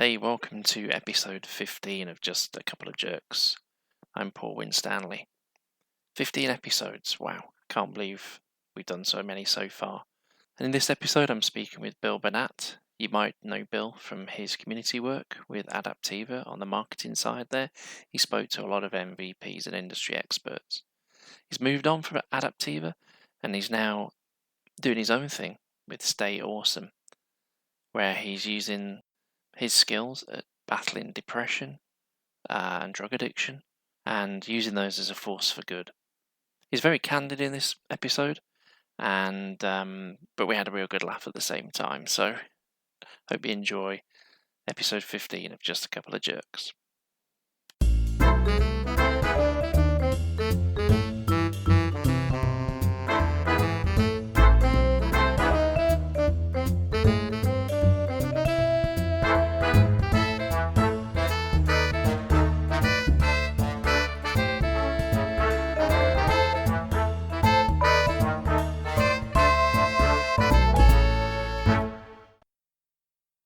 Hey, welcome to episode 15 of Just a Couple of Jerks. I'm Paul Winstanley. 15 episodes, wow, can't believe we've done so many so far. And in this episode, I'm speaking with Bill Bernat. You might know Bill from his community work with Adaptiva on the marketing side there. He spoke to a lot of MVPs and industry experts. He's moved on from Adaptiva and he's now doing his own thing with Stay Awesome, where he's using his skills at battling depression and drug addiction and using those as a force for good. He's very candid in this episode, and but we had a real good laugh at the same time. So hope you enjoy episode 15 of Just a Couple of Jerks.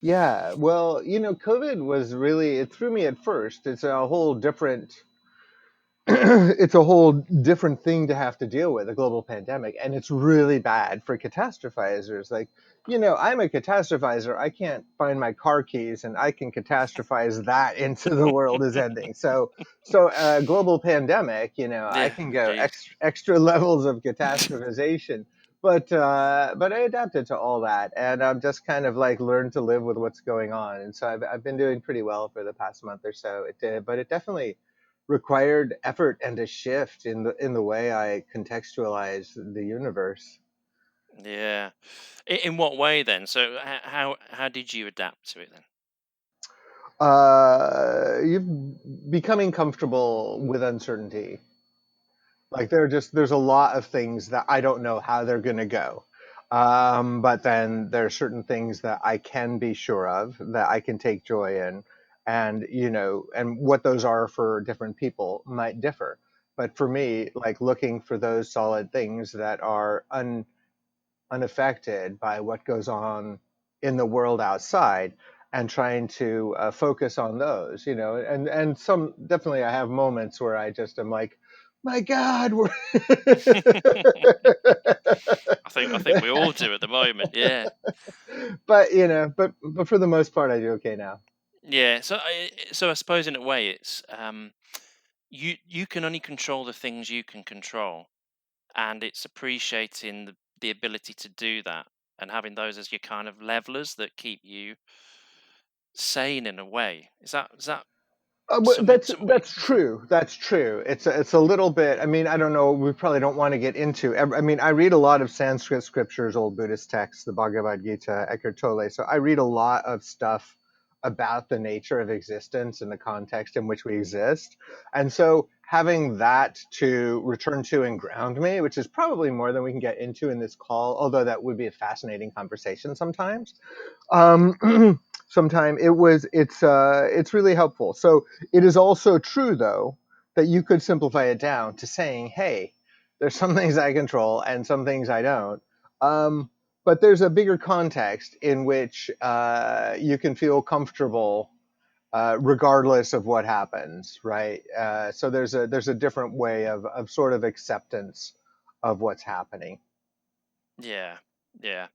Yeah, well, COVID was really, it threw me at first. It's a whole different it's a whole different thing to have to deal with, a global pandemic, and it's really bad for catastrophizers. Like, I'm a catastrophizer. I can't find my car keys and I can catastrophize that into the world is ending. So global pandemic, I Yeah, can go geez. extra levels of catastrophization. But I adapted to all that, and I'm just kind of like learned to live with what's going on. And so I've been doing pretty well for the past month or so. It did, but it definitely required effort and a shift in the way I contextualize the universe. Yeah. In what way then? So how did you adapt to it then? You've becoming comfortable with uncertainty. Like there's a lot of things that I don't know how they're going to go. But then there are certain things that I can be sure of that I can take joy in, and and what those are for different people might differ. But for me, like looking for those solid things that are unaffected by what goes on in the world outside, and trying to focus on those, and some definitely I have moments where I just am like, my God, we're I think we all do at the moment. Yeah. but but for the most part I do okay now. Yeah. So I suppose in a way it's you can only control the things you can control, and it's appreciating the ability to do that and having those as your kind of levelers that keep you sane in a way. Is that Well, what you that's can say? true. That's true. It's a little bit. I mean, I don't know. We probably don't want to get into. I mean, I read a lot of Sanskrit scriptures, old Buddhist texts, the Bhagavad Gita, Eckhart Tolle. So I read a lot of stuff about the nature of existence and the context in which we exist. And so having that to return to and ground me, which is probably more than we can get into in this call, although that would be a fascinating conversation sometimes. Sometime it's really helpful. So it is also true, though, that you could simplify it down to saying, hey, there's some things I control and some things I don't. But there's a bigger context in which you can feel comfortable regardless of what happens, right? So there's a different way of sort of acceptance of what's happening. Yeah, yeah.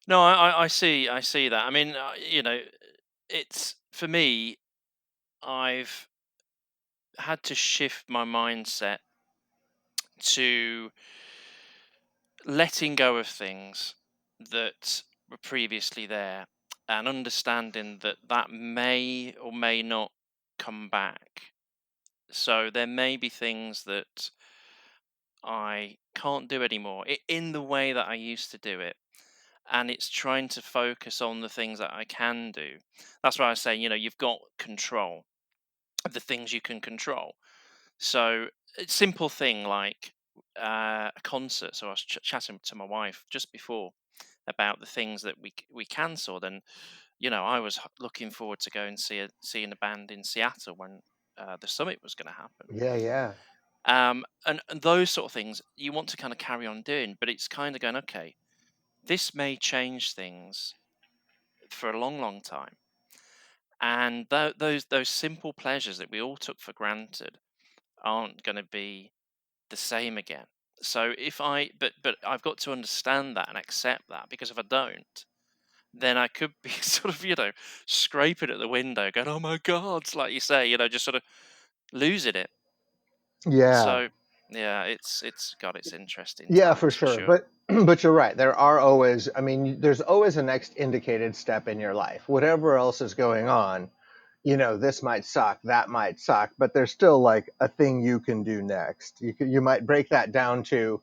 No, I see that. I mean, it's for me. I've had to shift my mindset to letting go of things that were previously there and understanding that that may or may not come back. So there may be things that I can't do anymore in the way that I used to do it. And it's trying to focus on the things that I can do. That's why I say, you've got control of the things you can control. So a simple thing like a concert. So I was chatting to my wife just before about the things that we cancelled, and I was looking forward to go and seeing a band in Seattle when the summit was going to happen. Yeah, yeah. And those sort of things you want to kind of carry on doing, but it's kind of going, okay, this may change things for a long, long time. and those simple pleasures that we all took for granted aren't going to be the same again. So if I but I've got to understand that and accept that, because if I don't, then I could be sort of, scraping at the window going, oh my god, like you say, just sort of losing it. Yeah. So yeah, it's interesting Yeah, for times for sure. sure. But but you're right. There are always, I mean, there's always a next indicated step in your life. Whatever else is going on, this might suck, that might suck, but there's still like a thing you can do next. You might break that down to,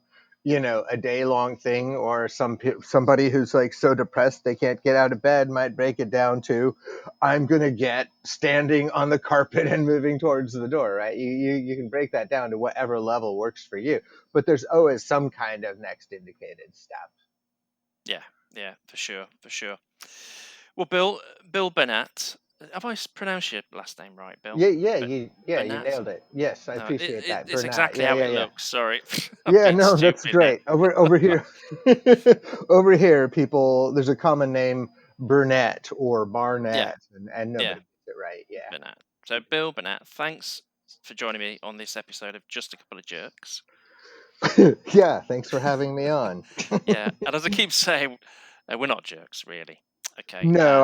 a day long thing, or somebody who's like so depressed they can't get out of bed might break it down to, I'm gonna get standing on the carpet and moving towards the door, right? You can break that down to whatever level works for you, but there's always some kind of next indicated step. Yeah, yeah, for sure, for sure. Well, Bill Bernat, have I pronounced your last name right, Bill? Yeah, yeah, But you Bernat. nailed it. Yes, I No, appreciate that. it's Bernat. exactly Yeah, how yeah, it yeah. looks. Sorry, I'm Yeah, being no, that's stupid there. great. Over here, over here, people. There's a common name, Burnett or Yeah, Barnett, and yeah, nobody gets it right. Yeah. Bernat. So, Bill Bernat, thanks for joining me on this episode of Just a Couple of Jerks. Yeah. Thanks for having me on. Yeah, and as I keep saying, we're not jerks, really. Okay, No,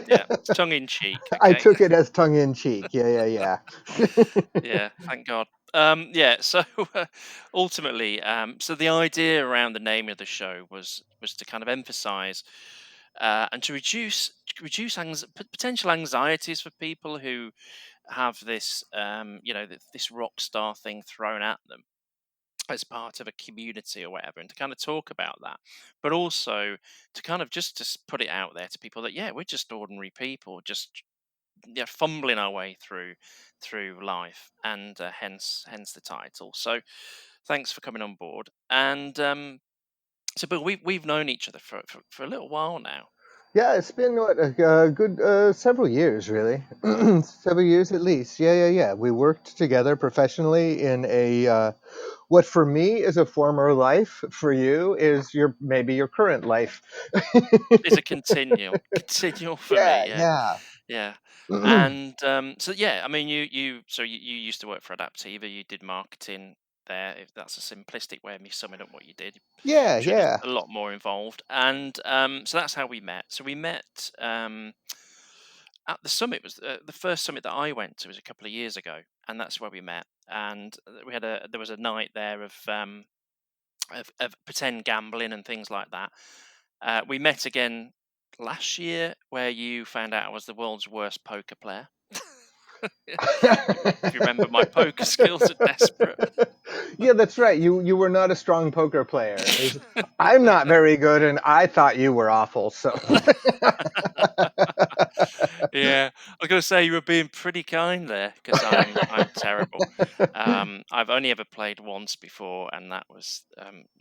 yeah, it's tongue in cheek. I Okay, took it as tongue in cheek. Yeah, yeah, yeah. yeah, thank God. Yeah, so ultimately, so the idea around the name of the show was to kind of emphasize and to reduce potential anxieties for people who have this this rock star thing thrown at them as part of a community or whatever, and to kind of talk about that, but also to kind of just put it out there to people that, yeah, we're just ordinary people, just, yeah, fumbling our way through life, and hence the title. So thanks for coming on board. And so, Bill, we've known each other for a little while now. Yeah, it's been what a good several years, really. Wow. Several years at least. Yeah, yeah, yeah. We worked together professionally in a what for me is a former life. For you is your maybe your current life. It's a continual for Yeah, me. Yeah, yeah. yeah. And so yeah, I mean, you used to work for Adaptiva. You did marketing there. If that's a simplistic way of me summing up what you did, Yeah, I'm sure there's yeah. a lot more involved. And so that's how we met. So we met at the summit. Was the first summit that I went to was a couple of years ago, and that's where we met. And there was a night there of pretend gambling and things like that. We met again last year, where you found out I was the world's worst poker player. If you remember, my poker skills are desperate. Yeah, that's right. You were not a strong poker player. I'm not very good, and I thought you were awful. So Yeah, I was going to say you were being pretty kind there, because I'm terrible. I've only ever played once before, and that was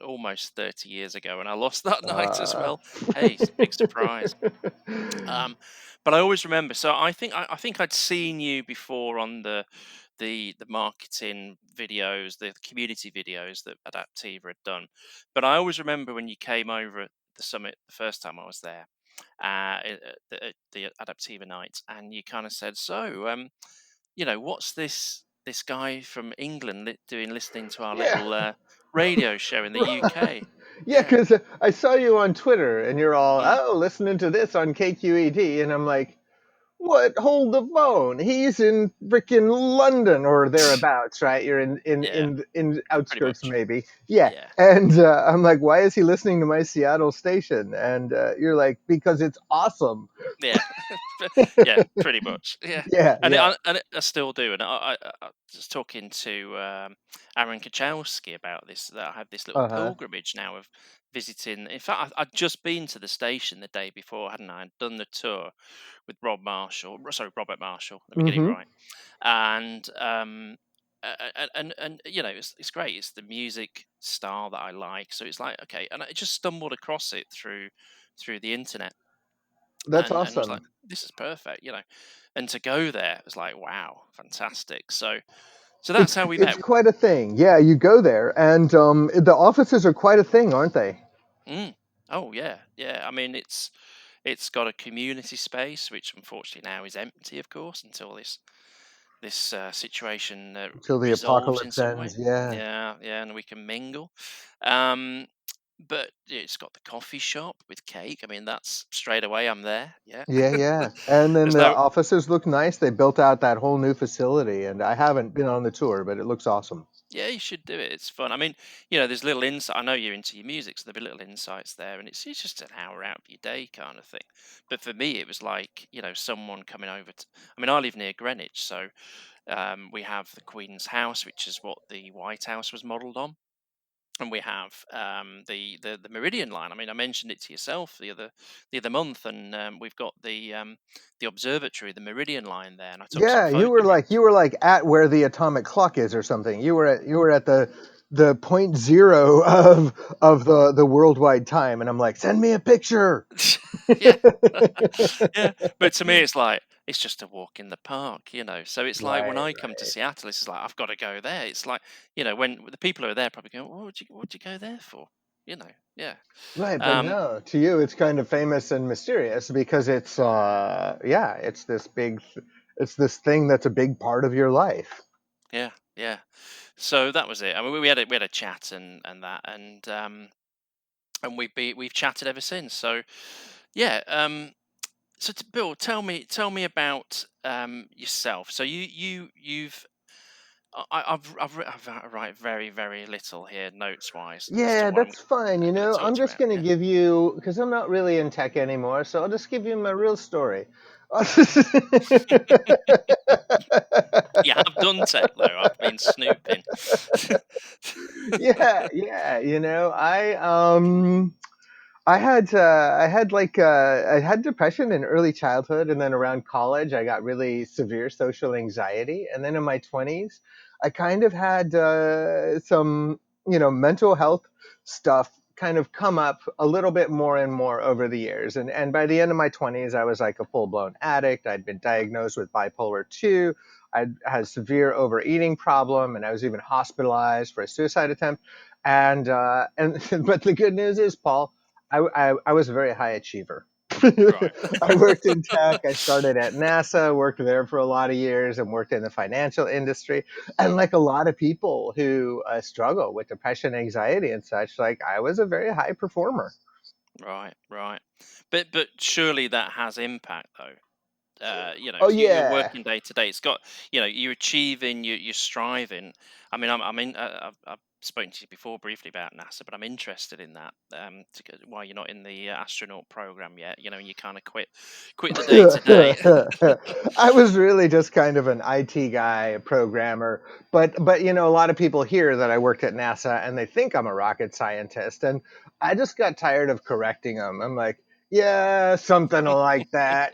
almost 30 years ago, and I lost that night as uh, well. Hey, it's a big surprise. Um, but I always remember. So I think I'd seen you before on the marketing videos, the community videos that Adaptiva had done. But I always remember when you came over at the summit the first time I was there, at the Adaptiva night, and you kind of said, "So, what's this guy from England doing, listening to our yeah. little radio show in the UK?" Yeah, Yeah, because I saw you on Twitter, and you're all, mm, oh, listening to this on KQED, and I'm like, what? Hold the phone. He's in freaking London or thereabouts, right? You're in yeah, pretty outskirts, much. maybe. Yeah. Yeah. And I'm like, why is he listening to my Seattle station? And you're like, because it's awesome. Yeah, yeah, pretty much. Yeah, Yeah, and yeah. I still do. And I was talking to Aaron Kachowski about this. That I have this little Uh huh. pilgrimage now of visiting. In fact, I'd just been to the station the day before, hadn't I? I'd done the tour with Robert Marshall. Let me get it Mm-hmm. right. And it's great. It's the music style that I like. So it's like, okay, and I just stumbled across it through the internet, That's and was like, awesome. this is perfect, and to go there, it's like, wow, fantastic. So It's that's how we it's met. quite a thing. Yeah, you go there, and the offices are quite a thing, aren't they? Mm. Oh yeah, yeah. I mean, It's got a community space, which unfortunately now is empty, of course, until this situation Until the resolves in apocalypse some way. ends. Yeah. Yeah, yeah, and we can mingle. Um, but it's got the coffee shop with cake. I mean, that's straight away. I'm there. Yeah. Yeah, yeah. And then There's the no. offices look nice. They built out that whole new facility, and I haven't been on the tour, but it looks awesome. Yeah, you should do it. It's fun. I mean, there's little insight. I know you're into your music, so there'll be little insights there, and it's just an hour out of your day kind of thing. But for me, it was like someone coming over. I mean, I live near Greenwich, so we have the Queen's House, which is what the White House was modelled on, and we have the Meridian line. I mean, I mentioned it to yourself the other month, and we've got the observatory, the Meridian line there, and I took some Yeah, photographs. you were like at where the atomic clock is or something. You were at the point zero of the worldwide time, and I'm like, send me a picture. Yeah. Yeah, but to me, it's like it's just a walk in the park. So it's like when Right, I come to right. Seattle, it's like I've got to go there. It's like when the people who are there probably go, what'd you go there for? Yeah. Right, but Um, no, to you it's kind of famous and mysterious because it's yeah, it's this thing that's a big part of your life. yeah, yeah. So that was it. I mean, we had a chat and that, and we've chatted ever since. So yeah. So Bill, tell me about yourself. So you've I write very, very little here, notes wise, as to Yeah, what I'm that's fine. going to talk I'm to you just about. going to Yeah. give you, because I'm not really in tech anymore, so I'll just give you my real story. You have done tech though. I've been snooping. Yeah, yeah. I had depression in early childhood, and then around college, I got really severe social anxiety, and then in my 20s, I kind of had some mental health stuff kind of come up a little bit more and more over the years, and by the end of my 20s, I was like a full blown addict. I'd been diagnosed with bipolar 2. I had a severe overeating problem, and I was even hospitalized for a suicide attempt. And but the good news is, Paul, I was a very high achiever. Right. I worked in tech. I started at NASA, worked there for a lot of years, and worked in the financial industry. And like a lot of people who struggle with depression, anxiety, and such, like I was a very high performer. Right. Right. But surely that has impact though. Oh If you're yeah. working day to day, it's got, you're achieving, you're striving. I mean, I'm in. I've spoken to you before briefly about NASA, but I'm interested in that. Why you're not in the astronaut program yet? And you kind of quit the day to day. I was really just kind of an IT guy, a programmer, but a lot of people hear that I worked at NASA and they think I'm a rocket scientist, and I just got tired of correcting them. I'm like, yeah, something like that.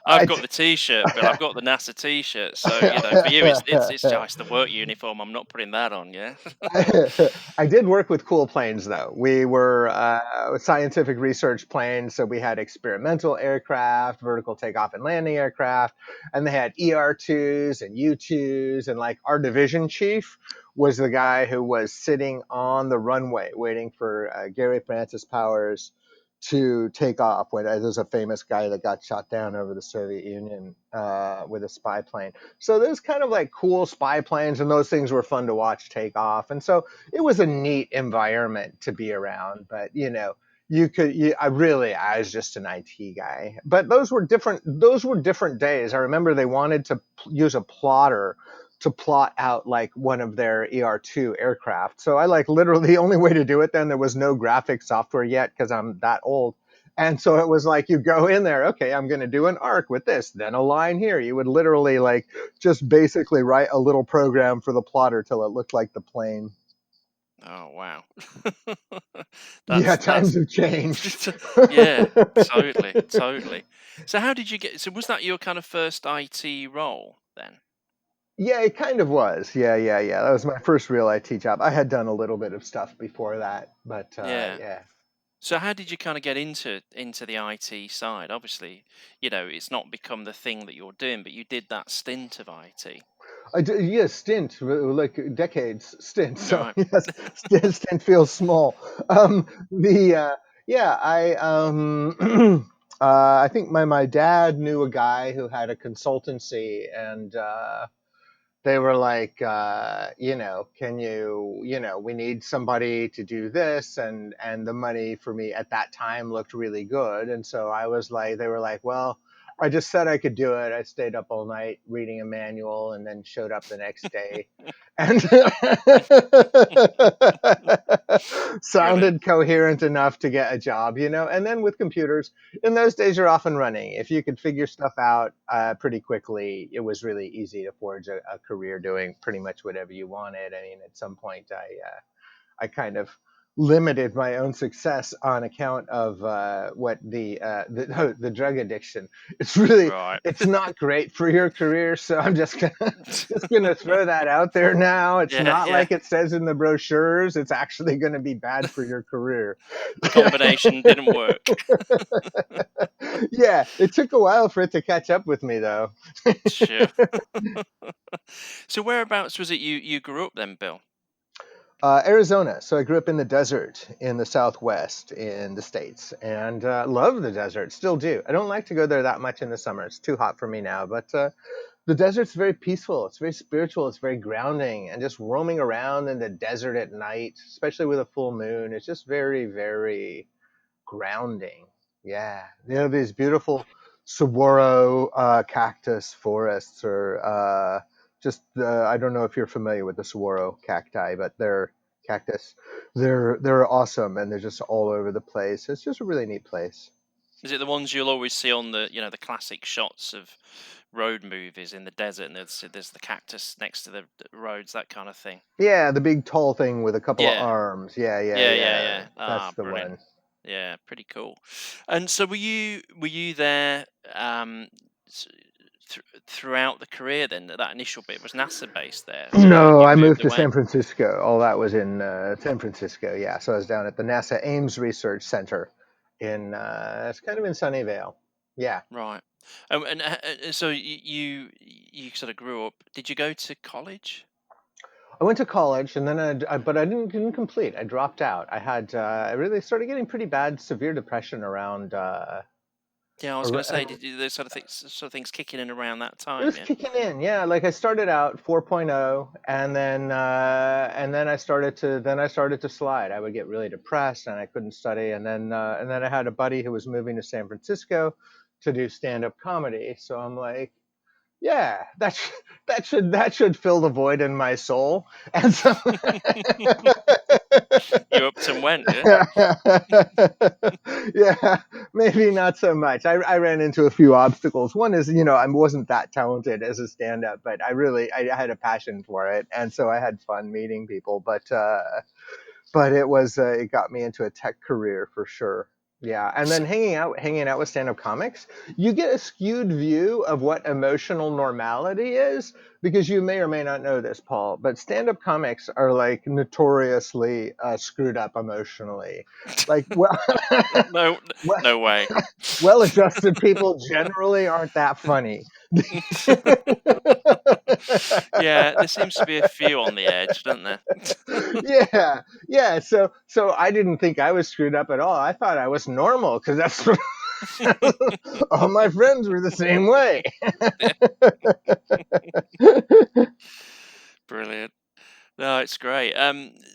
I've I got the T-shirt, Bill. I've got the NASA T-shirt. So for you, it's just the work uniform. I'm not putting that on. Yeah. I did work with cool planes, though. We were scientific research planes, so we had experimental aircraft, vertical takeoff and landing aircraft, and they had ER2s and U2s, and like our division chief was the guy who was sitting on the runway waiting for Gary Francis Powers to take off. When there's a famous guy that got shot down over the Soviet Union with a spy plane. So there's kind of like cool spy planes, and those things were fun to watch take off. And so it was a neat environment to be around. But I was just an IT guy. But those were different. Those were different days. I remember they wanted to use a plotter to plot out like one of their ER2 aircraft. So I like literally the only way to do it then, there was no graphic software yet because I'm that old. And so it was like you go in there, okay, I'm going to do an arc with this, then a line here. You would literally like just basically write a little program for the plotter till it looked like the plane. Oh wow. Yeah, That's times have changed. yeah, totally, totally. So how did you get? So was that your kind of first IT role then? Yeah, it kind of was. Yeah, yeah, yeah. That was my first real IT job. I had done a little bit of stuff before that, but Yeah. yeah. So how did you kind of get into the IT side? Obviously, it's not become the thing that you're doing, but you did that stint of IT. Yeah, stint, like decades stint. So Right. yes, stint feels small. The Yeah, I think my dad knew a guy who had a consultancy, and they were like, can we need somebody to do this, and the money for me at that time looked really good, and so I was like, they were like, well, I just said I could do it. I stayed up all night reading a manual, and then showed up the next day, and Brilliant. sounded coherent enough to get a job, and then with computers in those days, you're off and running. If you could figure stuff out pretty quickly, it was really easy to forge a career doing pretty much whatever you wanted. I mean, at some point, I kind of limited my own success on account of what the drug addiction. It's really Right. it's not great for your career, so I'm just gonna just gonna throw that out there now. It's Yeah, not yeah. like it says in the brochures. It's actually going to be bad for your career. The combination didn't work. Yeah, it took a while for it to catch up with me, though. Sure. So whereabouts was it you grew up then, Bill? Arizona. So I grew up in the desert in the Southwest in the States, and love the desert. Still do. I don't like to go there that much in the summer. It's too hot for me now. But the desert's very peaceful. It's very spiritual. It's very grounding. And just roaming around in the desert at night, especially with a full moon, it's just very, very grounding. Yeah, these beautiful saguaro cactus forests, or just I don't know if you're familiar with the saguaro cacti, but they're cactus. They're awesome, and they're just all over the place. It's just a really neat place. Is it the ones you'll always see on the classic shots of road movies in the desert, and there's the cactus next to the roads, that kind of thing? Yeah, the big tall thing with a couple of Yeah, arms. Yeah, yeah, yeah, yeah, yeah. yeah. Ah, That's the brilliant. one. Yeah, pretty cool. And so were you there s- throughout the career then? That initial bit was NASA based there, or No, you I moved moved to away? San Francisco. All that was in San Francisco. Yeah, so I was down at the NASA Ames Research Center in it's kind of in Sunnyvale. Yeah, Right. So you sort of grew up. Did you go to college? I went to college, and then but I didn't complete. I dropped out. I really started getting pretty bad, severe depression around. Yeah, I was going to say, did you those sort of things kicking in around that It time? was Yeah. kicking in, yeah. Like I started out 4.0, and then I started to slide. I would get really depressed, and I couldn't study. And then I had a buddy who was moving to San Francisco to do stand up comedy. So I'm like, yeah, that should fill the void in my soul. And so You upped and went, yeah. yeah, maybe not so much. I ran into a few obstacles. One is, I wasn't that talented as a stand-up, but I had a passion for it, and so I had fun meeting people. But it got me into a tech career for sure. Yeah, and S- then hanging out with stand-up comics, you get a skewed view of what emotional normality is, because you may or may not know this, Paul, but stand-up comics are like notoriously screwed up emotionally. Like, well, no, well, no way. well-adjusted people generally aren't that funny. Yeah, there seems to be a few on the edge, don't there? Yeah, yeah. So I didn't think I was screwed up at all. I thought I was normal, because that's what all my friends were the same way. Yeah, brilliant. No, it's great.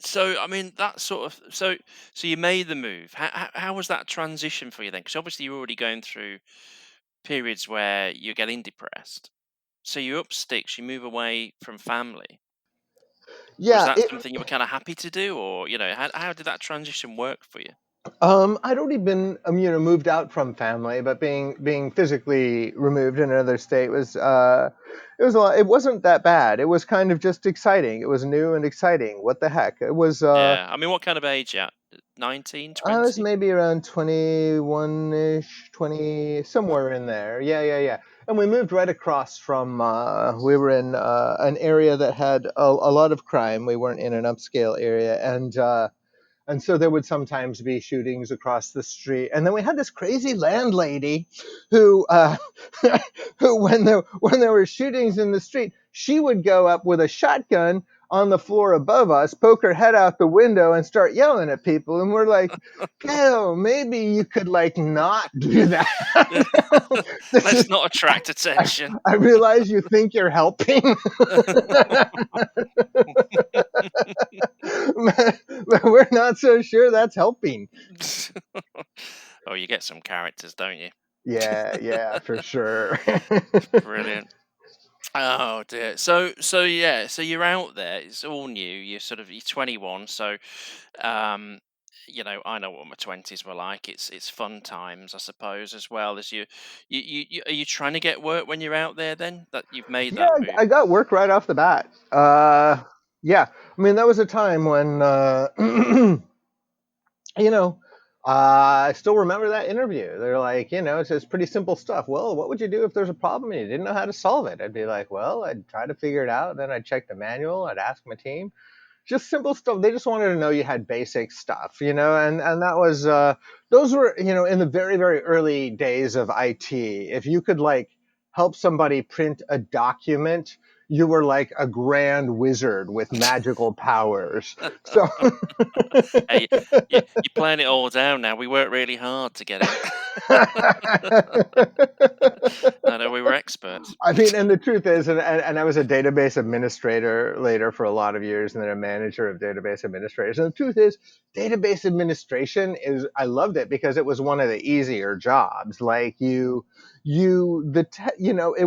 So I mean, that sort of so you made the move. How was that transition for you then? Because obviously you're already going through periods where you're getting depressed. So you up sticks, you move away from family. Was Yeah, that something you were kind of happy to do, or how did that transition work for you? I'd already been, moved out from family, but being physically removed in another state it was a lot. It wasn't that bad. It was kind of just exciting. It was new and exciting. What the heck? It was. Yeah, I mean, what kind of age you at? 19, I was 20? maybe around 21-ish, 20, somewhere in there. Yeah, yeah, yeah. And we moved right across from, we were in an area that had a lot of crime. We weren't in an upscale area. And so there would sometimes be shootings across the street. And then we had this crazy landlady who, who when there were shootings in the street, she would go up with a shotgun on the floor above us, poke her head out the window, and start yelling at people. And we're like, Gail, maybe you could like not do that. This Let's is. not attract I, attention. I realize you think you're helping, but we're not so sure that's helping. Oh, you get some characters, don't you? Yeah, yeah, for sure. Brilliant. Oh dear. So yeah. So you're out there. It's all new. You're 21. So, um, I know what my 20s were like. It's fun times, I suppose, as well as you. Are you trying to get work when you're out there? Then that you've made Yeah, that move. I got work right off the bat. Yeah, I mean that was a time when you know, I still remember that interview. They're like, it's pretty simple stuff. Well, what would you do if there's a problem and you didn't know how to solve it? I'd be like, well, I'd try to figure it out. Then I'd check the manual. I'd ask my team. Just simple stuff. They just wanted to know you had basic stuff, and that was those were in the very very early days of IT. If you could like help somebody print a document, you were like a grand wizard with magical powers. So Hey, you're playing it all down now. We worked really hard to get it. I know we were experts. I mean, and the truth is, and I was a database administrator later for a lot of years, and then a manager of database administrators. And the truth is, database administration I loved it because it was one of the easier jobs. Like it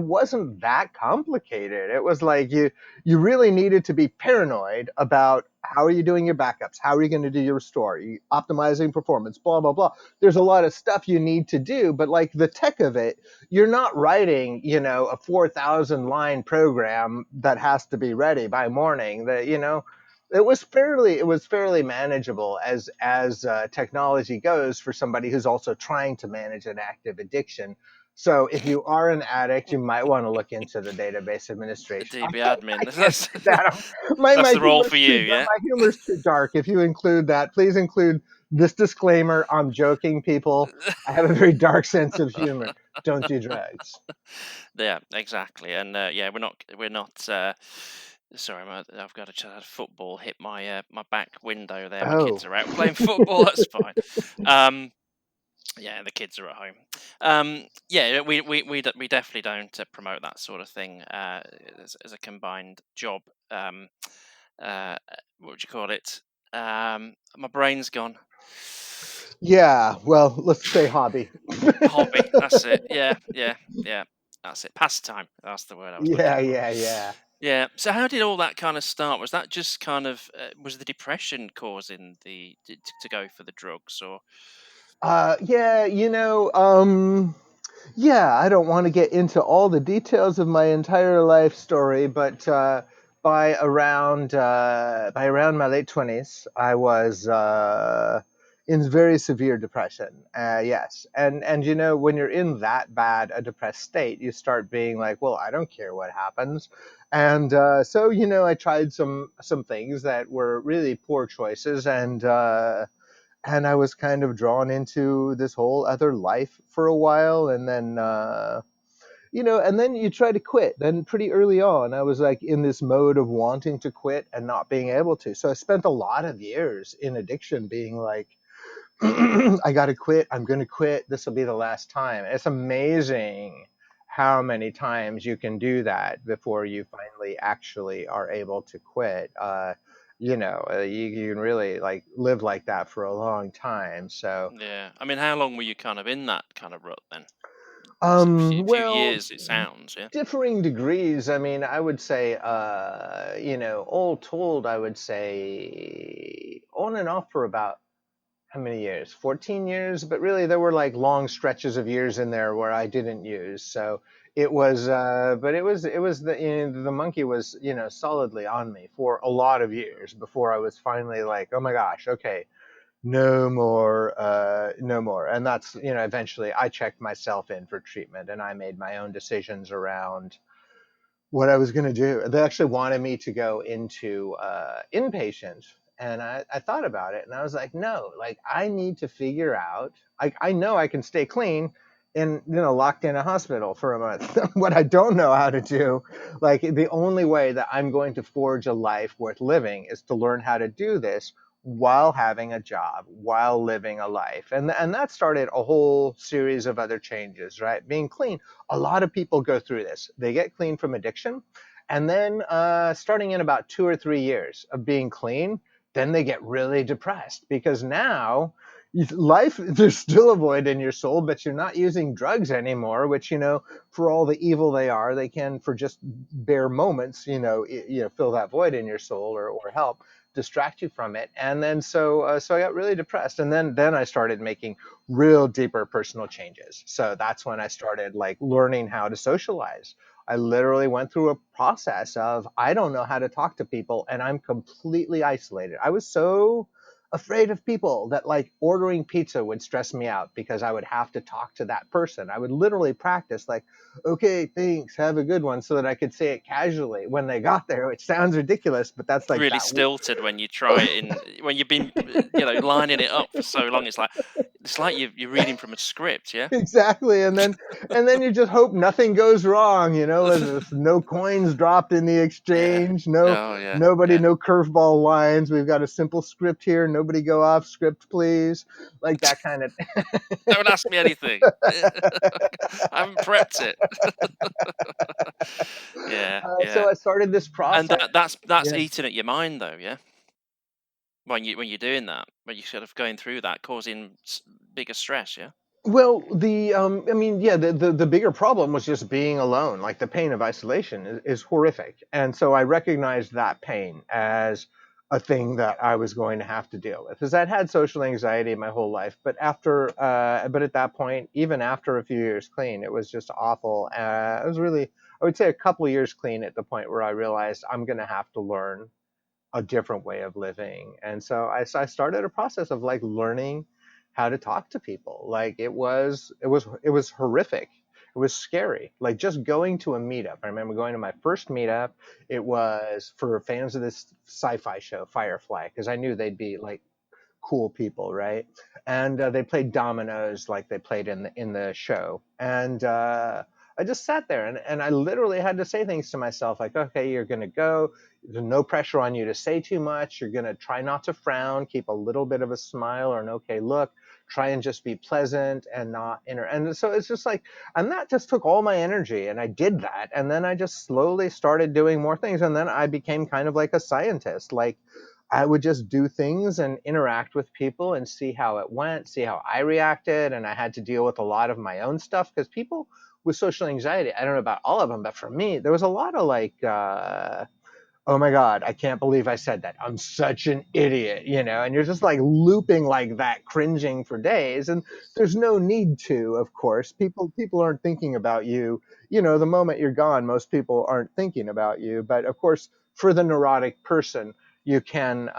wasn't that complicated. It was like you really needed to be paranoid about how are you doing your backups? How are you going to do your restore? Are you optimizing performance? Blah, blah, blah. There's a lot of stuff you need to do, but like the tech of it, you're not writing, a 4,000 line program that has to be ready by morning. It was fairly manageable as technology goes for somebody who's also trying to manage an active addiction. So if you are an addict, you might want to look into the database administration. DB I admin. can't say that. My That's my the role for humor's you, too yeah. my humor's too dark. If you include that, please include this disclaimer. I'm joking, people. I have a very dark sense of humor. Don't do drugs. Yeah, exactly. And yeah, we're not. Sorry, I've got a football hit my back window there. My Oh, kids are out playing football. That's fine. Um, yeah, the kids are at home. Yeah, we definitely don't promote that sort of thing as a combined job. Uh, what would you call it? My brain's gone. yeah. Well, let's say hobby. Hobby. That's it. Yeah, yeah, yeah. That's it. Pastime. That's the word I was Yeah, looking for. yeah, yeah. Yeah. So how did all that kind of start? Was that just kind of was the depression causing to go for the drugs or? Yeah, yeah, I don't want to get into all the details of my entire life story, but by around my late 20s, I was in very severe depression. Yes, and when you're in that bad a depressed state, you start being like, well, I don't care what happens, and so I tried some things that were really poor choices, and I was kind of drawn into this whole other life for a while, and then and then you try to quit. Then pretty early on, I was like in this mode of wanting to quit and not being able to. So I spent a lot of years in addiction, being like, I got to quit. I'm going to quit. This will be the last time. It's amazing how many times you can do that before you finally actually are able to quit. You can really like live like that for a long time. So, Yeah. I mean, how long were you kind of in that kind of rut then? Was it a few well, years? It sounds. Yeah. differing degrees. I mean, I would say, all told, I would say on and off for about how many years? 14 years, but really there were like long stretches of years in there where I didn't use. So but it was the monkey was, solidly on me for a lot of years before I was finally like, oh my gosh, okay, no more, no more. And that's, eventually I checked myself in for treatment and I made my own decisions around what I was going to do. They actually wanted me to go into inpatient. And I thought about it and I was like, no, like I need to figure out, I know I can stay clean locked in a hospital for a month. What I don't know how to do, like the only way that I'm going to forge a life worth living is to learn how to do this while having a job, while living a life. And that started a whole series of other changes, right? Being clean. A lot of people go through this. They get clean from addiction, and then starting in about 2 or 3 years of being clean, then they get really depressed because now life, there's still a void in your soul, but you're not using drugs anymore, which, for all the evil they are, they can, for just bare moments, fill that void in your soul, or help distract you from it. And then so I got really depressed, and then I started making real deeper personal changes. So that's when I started like learning how to socialize. I literally went through a process of, I don't know how to talk to people, and I'm completely isolated. I was so afraid of people that like ordering pizza would stress me out because I would have to talk to that person. I would literally practice like, okay, thanks, have a good one, so that I could say it casually when they got there, which sounds ridiculous, but that's like Really that. stilted when you try it in when you've been, lining it up for so long. It's like you're reading from a script, yeah? Exactly. And then you just hope nothing goes wrong, there's no coins dropped in the Yeah. exchange, no Oh, yeah, nobody, yeah. no curveball lines. We've got a simple script here. Nobody go off script, please. Like that kind of. Don't ask me anything. I haven't prepped it. Yeah, So yeah. I started this And process. that's Yeah. eating at your mind though, yeah? When you're doing that, when you're sort of going through that, causing bigger stress, yeah? Well, I mean, yeah, the bigger problem was just being alone. Like the pain of isolation is horrific. And so I recognized that pain as a thing that I was going to have to deal with. Because I'd had social anxiety my whole life, but at that point, even after a few years clean, it was just awful. It was really, I would say, a couple of years clean at the point where I realized I'm going to have to learn a different way of living. And so I started a process of like learning how to talk to people. Like it was horrific. It was scary. Like just going to a meetup. I remember going to my first meetup. It was for fans of this sci-fi show, Firefly, because I knew they'd be like cool people, right? And they played dominoes like they played in the show. And I just sat there, and I literally had to say things to myself like, okay, you're gonna go. There's no pressure on you to say too much. You're gonna try not to frown, keep a little bit of a smile or an okay look. Try and just be pleasant and not inner. And so it's just like, and that just took all my energy, and I did that. And then I just slowly started doing more things, and then I became kind of like a scientist. Like I would just do things and interact with people and see how it went, see how I reacted. And I had to deal with a lot of my own stuff because people with social anxiety, I don't know about all of them, but for me, there was a lot of like, oh my God, I can't believe I said that. I'm such an idiot, and you're just like looping like that, cringing for days. And there's no need to, of course. People aren't thinking about you. The moment you're gone, most people aren't thinking about you. But of course, for the neurotic person, you can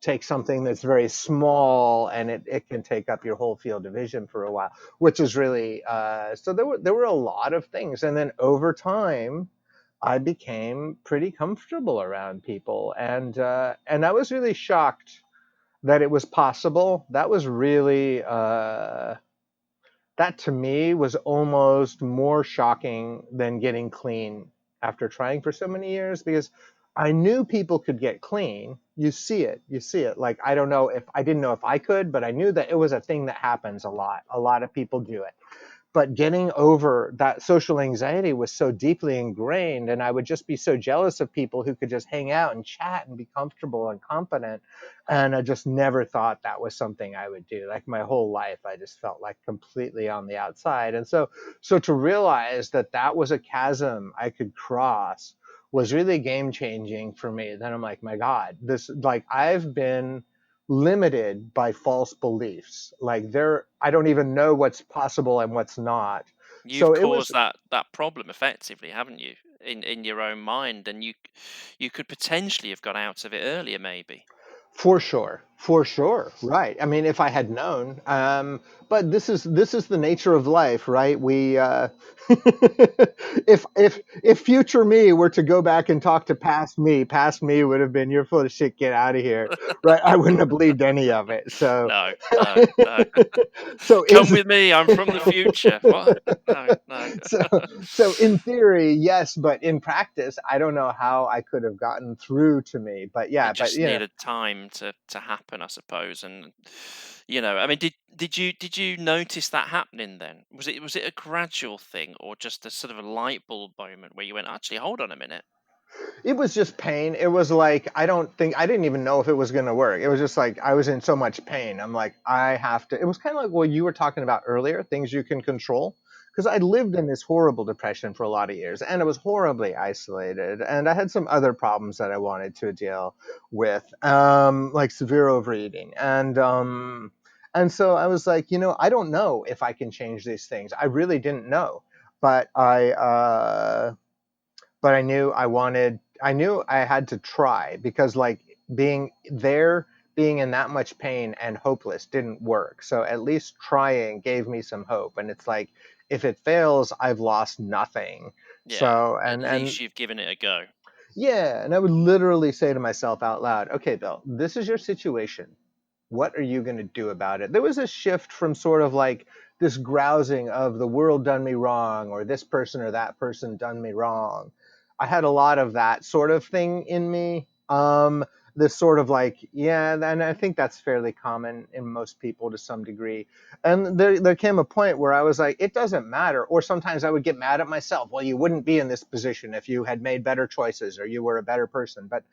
take something that's very small, and it can take up your whole field of vision for a while, which is really so there were a lot of things. And then over time I became pretty comfortable around people, and I was really shocked that it was possible. That was really that to me was almost more shocking than getting clean after trying for so many years, because I knew people could get clean. You see it. Like I didn't know if I could, but I knew that it was a thing that happens a lot. A lot of people do it, but getting over that social anxiety was so deeply ingrained, and I would just be so jealous of people who could just hang out and chat and be comfortable and competent. And I just never thought that was something I would do. Like my whole life I just felt like completely on the outside. And so to realize that that was a chasm I could cross was really game changing for me. Then I'm like, my God, this, like, I've been limited by false beliefs. Like I don't even know what's possible and what's not. You've So it was caused that problem effectively, haven't you? In your own mind, and you could potentially have got out of it earlier, maybe. for sure, For sure, right? I mean, if I had known, but this is the nature of life, right? We, if future me were to go back and talk to past me would have been, "You're full of shit, get out of here," right? I wouldn't have believed any of it. So, No, no, no. so Come is with me. I'm from the future. What? No, no. so so in theory, yes, but in practice, I don't know how I could have gotten through to me. But yeah, It but just needed time to happen, I suppose. And I mean, did you notice that happening then? Was it a gradual thing, or just a sort of a light bulb moment where you went, actually, hold on a minute? it was just pain. It was like I didn't even know if it was going to work. It was just like I was in so much pain. I'm like I have to. It was kind of like what you were talking about earlier, things you can control. Because I lived in this horrible depression for a lot of years, and I was horribly isolated, and I had some other problems that I wanted to deal with, like severe overeating, and so I was like, I don't know if I can change these things. I really didn't know, but I knew I had to try because like being there, being in that much pain and hopeless didn't work. So at least trying gave me some hope. And it's like, if it fails, I've lost nothing. Yeah, So, at and least you've given it a go. yeah, and I would literally say to myself out loud, okay, Bill, this is your situation. What are you going to do about it? There was a shift from sort of like this grousing of the world done me wrong or this person or that person done me wrong. I had a lot of that sort of thing in me. This sort of like, yeah, and I think that's fairly common in most people to some degree. And there came a point where I was like, it doesn't matter. Or sometimes I would get mad at myself. Well, you wouldn't be in this position if you had made better choices or you were a better person. But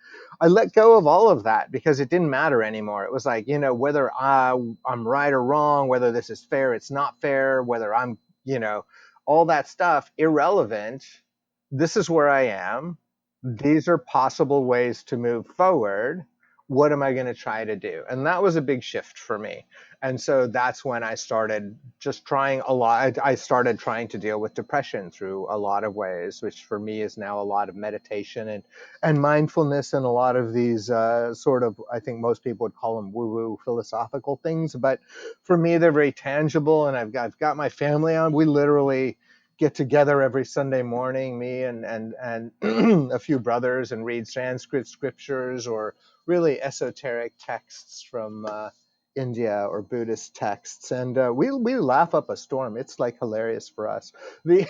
I let go of all of that because it didn't matter anymore. It was like, whether I'm right or wrong, whether this is fair, it's not fair, whether you know, all that stuff, irrelevant. This is where I am. These are possible ways to move forward. What am I going to try to do? And that was a big shift for me. And so that's when I started just trying a lot. I started trying to deal with depression through a lot of ways, which for me is now a lot of meditation and mindfulness and a lot of these sort of, I think most people would call them woo-woo philosophical things. But for me, they're very tangible. And I've got my family on. We literally get together every Sunday morning, me and a few brothers, and read Sanskrit scriptures or really esoteric texts from India or Buddhist texts, and we laugh up a storm. It's like hilarious for us. The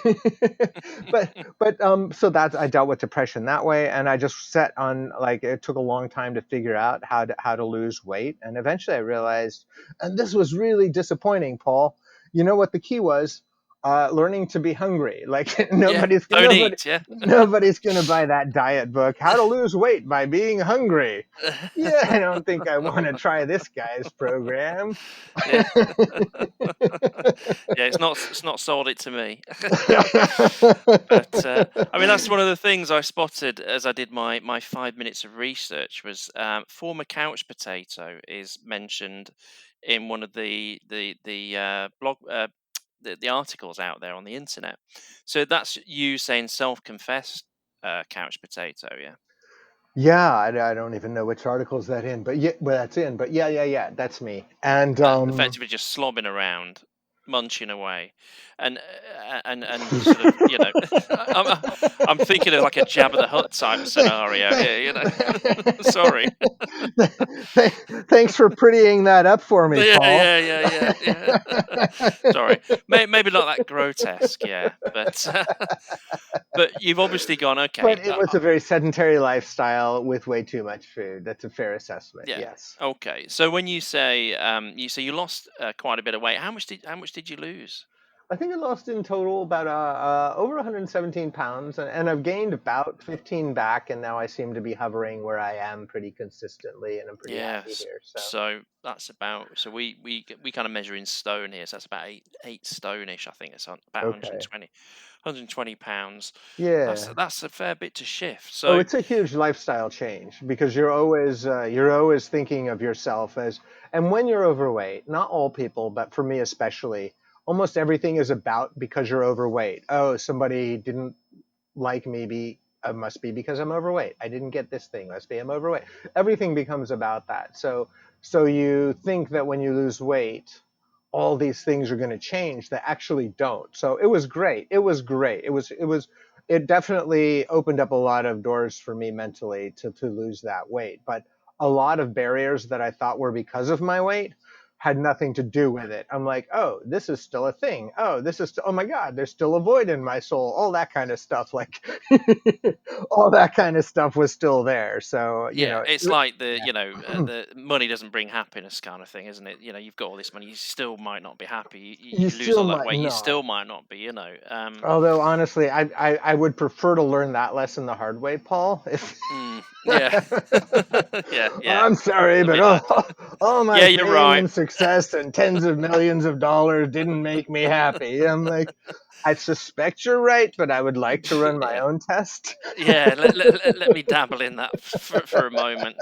but so that I dealt with depression that way, and I just set on like it took a long time to figure out how to lose weight, and eventually I realized, and this was really disappointing, Paul. You know what the key was? Learning to be hungry. Like Yeah, don't eat. Yeah. nobody's gonna buy that diet book. How to lose weight by being hungry. Yeah, I don't think I want to try this guy's program. Yeah. Yeah, it's not sold it to me. But I mean, that's one of the things I spotted as I did my 5 minutes of research was former couch potato is mentioned in one of the blog the articles out there on the internet. So that's you saying self-confessed couch potato, yeah. Yeah, I don't even know which article's that in, but yeah, well, that's in. But yeah, that's me. And Effectively just slobbing around, munching away, and sort of, I'm I'm thinking of like a Jabba the Hutt type scenario here, Sorry. Thanks for prettying that up for me, Yeah, Paul. yeah, yeah, yeah, yeah. Sorry, maybe not that grotesque, yeah, but but you've obviously gone But okay. it was a very sedentary lifestyle with way too much food. That's a fair assessment. Yeah. Yes. Okay. So when you say you lost quite a bit of weight, how much did you lose? I think I lost in total about over 117 pounds, and I've gained about 15 back, and now I seem to be hovering where I am pretty consistently, and I'm pretty happy Yes. here. So, So that's about. So we kind of measure in stone here. So that's about eight stone-ish. I think it's on about okay, 120 pounds. That's yeah. that's a fair bit to shift. Oh, So it's a huge lifestyle change because you're always thinking of yourself as, and when you're overweight, not all people, but for me especially, almost everything is about because you're overweight. Oh, somebody didn't like me must be because I'm overweight. I didn't get this thing, must be I'm overweight. Everything becomes about that. So So you think that when you lose weight, all these things are going to change that actually don't. So it was great. It was great. It definitely opened up a lot of doors for me mentally to lose that weight. But a lot of barriers that I thought were because of my weight had nothing to do with it. I'm like, oh, this is still a thing. Oh, oh my God, there's still a void in my soul. All that kind of stuff. Like all that kind of stuff was still there. So, Yeah, it's like the, yeah. the money doesn't bring happiness kind of thing, isn't it? You've got all this money, you still might not be happy. You You lose still all that might weight, you not. still might not be. Although honestly, I would prefer to learn that lesson the hard way, Paul. If Yeah, yeah, yeah. I'm sorry, It'll but be that. all my Yeah, you're fame right. and success and tens of millions of dollars didn't make me happy. I'm like, I suspect you're right, but I would like to run my Yeah, own test. yeah. Let me dabble in that for a moment.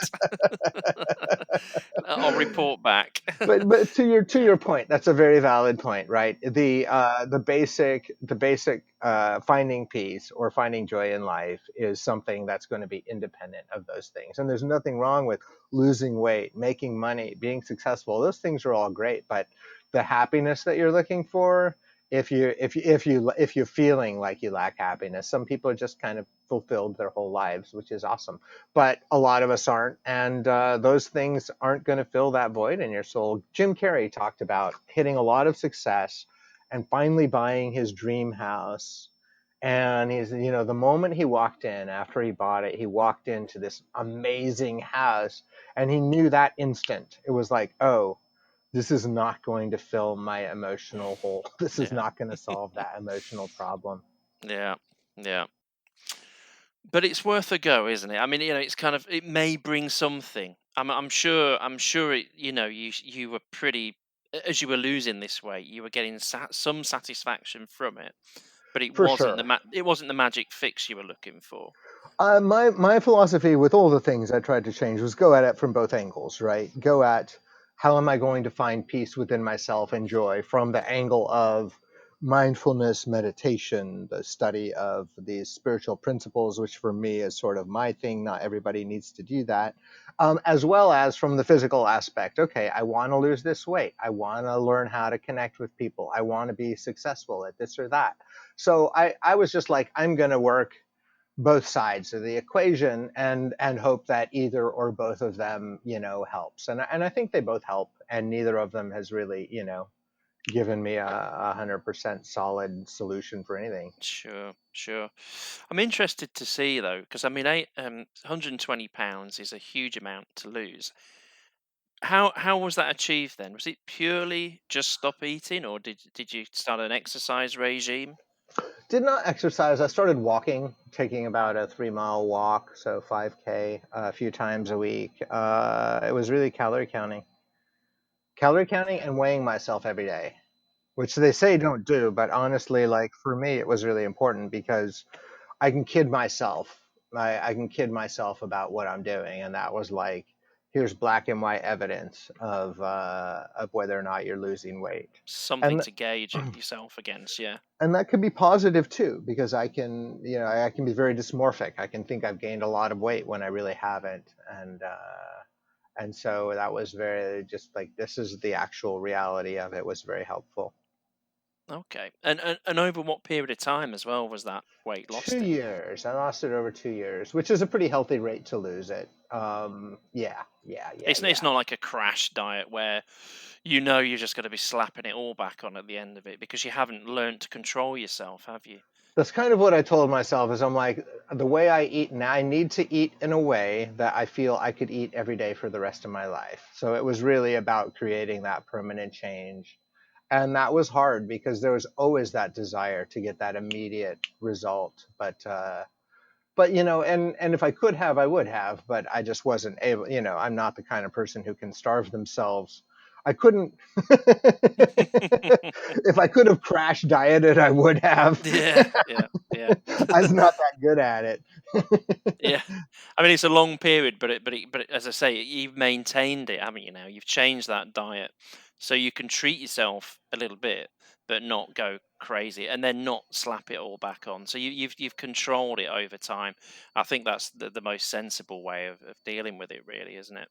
I'll report back. But to Yeah, your point, that's a very valid point, right? The basic finding peace or finding joy in life is something that's going to be independent of those things. And there's nothing wrong with losing weight, making money, being successful. Those things are all great, but the happiness that you're looking for, if you're feeling like you lack happiness, some people are just kind of fulfilled their whole lives, which is awesome, but a lot of us aren't, and those things aren't going to fill that void in your soul. Jim Carrey talked about hitting a lot of success and finally buying his dream house. And the moment he walked in, after he bought it, he walked into this amazing house, and he knew that instant. It was like, oh, this is not going to fill my emotional hole. This is yeah, not going to solve that emotional problem. yeah, yeah. But it's worth a go, isn't it? I mean, it's kind of, it may bring something. I'm sure it. You were pretty, as you were losing this weight, you were getting some satisfaction from it. But it For wasn't sure. it wasn't the magic fix you were looking for. My philosophy with all the things I tried to change was go at it from both angles, right? Go at how am I going to find peace within myself and joy from the angle of mindfulness, meditation, the study of these spiritual principles, which for me is sort of my thing. Not everybody needs to do that. As well as from the physical aspect. Okay, I want to lose this weight. I want to learn how to connect with people. I want to be successful at this or that. So I was just like, I'm going to work both sides of the equation and hope that either or both of them helps, and I think they both help, and neither of them has really given me a 100% solid solution for anything. Sure, sure. I'm interested to see though, because I mean, 120 pounds is a huge amount to lose. How was that achieved then? Was it purely just stop eating, or did you start an exercise regime? Did not exercise. I started walking, taking about a 3 mile walk, so 5K a few times a week. It was really calorie counting and weighing myself every day, which they say don't do, but honestly, like for me it was really important because I can kid myself. I can kid myself about what I'm doing, and that was like, here's black and white evidence of whether or not you're losing weight, Something and to gauge it yourself against, yeah. and that could be positive too, because I can be very dysmorphic. I can think I've gained a lot of weight when I really haven't, and so that was very just like this is the actual reality of it was very helpful. Okay. And over what period of time as well was that weight Two lost in? years. I lost it over 2 years, which is a pretty healthy rate to lose it. Yeah, yeah, yeah, It's yeah. not like a crash diet where you're just going to be slapping it all back on at the end of it because you haven't learned to control yourself, have you? That's kind of what I told myself is I'm like, the way I eat now, I need to eat in a way that I feel I could eat every day for the rest of my life. So it was really about creating that permanent change. And that was hard because there was always that desire to get that immediate result. But and if I could have, I would have, but I just wasn't able. I'm not the kind of person who can starve themselves. I couldn't. If I could have crash dieted, I would have. Yeah, yeah, yeah. I'm not that good at it. Yeah. I mean, it's a long period, but as I say, you've maintained it, haven't you? Now you've changed that diet, so you can treat yourself a little bit, but not go crazy, and then not slap it all back on. So you've controlled it over time. I think that's the most sensible way of dealing with it, really, isn't it?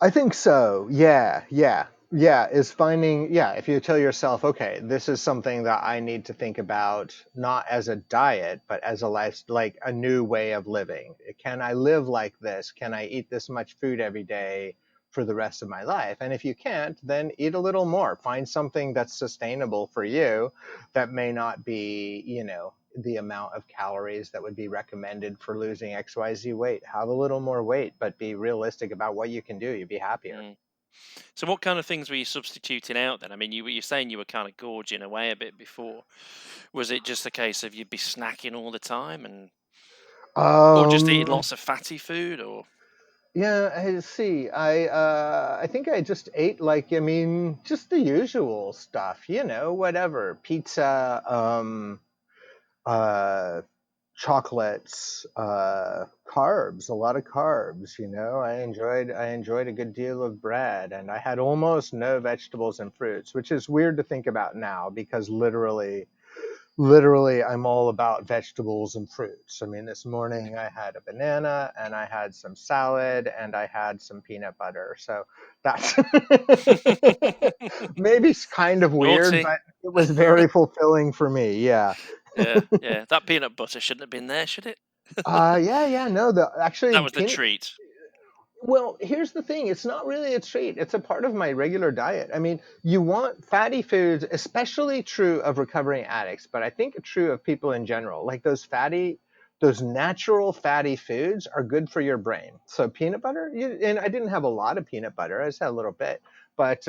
I think so. Yeah, yeah, yeah. Is finding, yeah, if you tell yourself, okay, this is something that I need to think about, not as a diet, but as a life, like a new way of living. Can I live like this? Can I eat this much food every day for the rest of my life? And if you can't, then eat a little more. Find something that's sustainable for you that may not be, the amount of calories that would be recommended for losing XYZ weight. Have a little more weight, but be realistic about what you can do. You'd be happier. Mm. So what kind of things were you substituting out then? I mean, you were saying you were kind of gorging away a bit before. Was it just a case of you'd be snacking all the time, and or just eating Um, lots of fatty food, or yeah, I see. I think I just ate like, I mean, just the usual stuff, whatever. Pizza, uh chocolates, carbs, a lot of carbs, I enjoyed a good deal of bread, and I had almost no vegetables and fruits, which is weird to think about now because literally I'm all about vegetables and fruits. I mean, this morning I had a banana and I had some salad and I had some peanut butter. So that's maybe kind of weird, naughty? but it was very fulfilling for me. Yeah. Yeah, yeah. That peanut butter shouldn't have been there, should it? Yeah, yeah, no, the actually That was the peanut. treat. Well, here's the thing. It's not really a treat. It's a part of my regular diet. I mean, you want fatty foods, especially true of recovering addicts, but I think true of people in general. Like those natural fatty foods are good for your brain. So peanut butter, and I didn't have a lot of peanut butter. I just had a little bit. But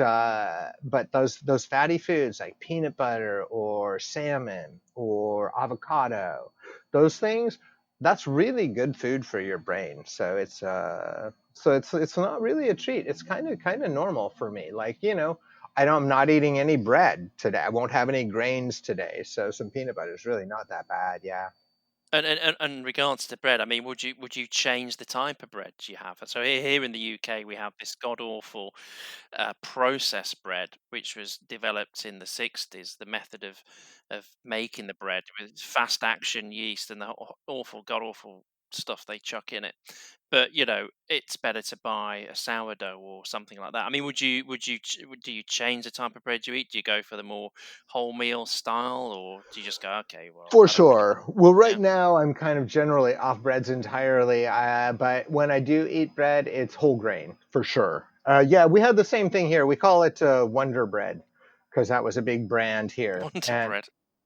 those fatty foods like peanut butter or salmon or avocado, those things, that's really good food for your brain. So it's not really a treat. It's kind of normal for me. Like, I'm not eating any bread today. I won't have any grains today. So some peanut butter is really not that bad. Yeah. And in regards to bread, I mean, would you change the type of bread you have? So here in the UK, we have this god awful processed bread, which was developed in the 60s. The method of making the bread with fast action yeast and the awful god awful stuff they chuck in it. But it's better to buy a sourdough or something like that. I mean, do you change the type of bread you eat? Do you go for the more wholemeal style, or do you just go, okay, well, For I don't really. sure. Well, right Yeah. now I'm kind of generally off breads entirely, but when I do eat bread, it's whole grain for sure. Yeah, we have the same thing here. We call it Wonder Bread because that was a big brand here, Wonder and bread.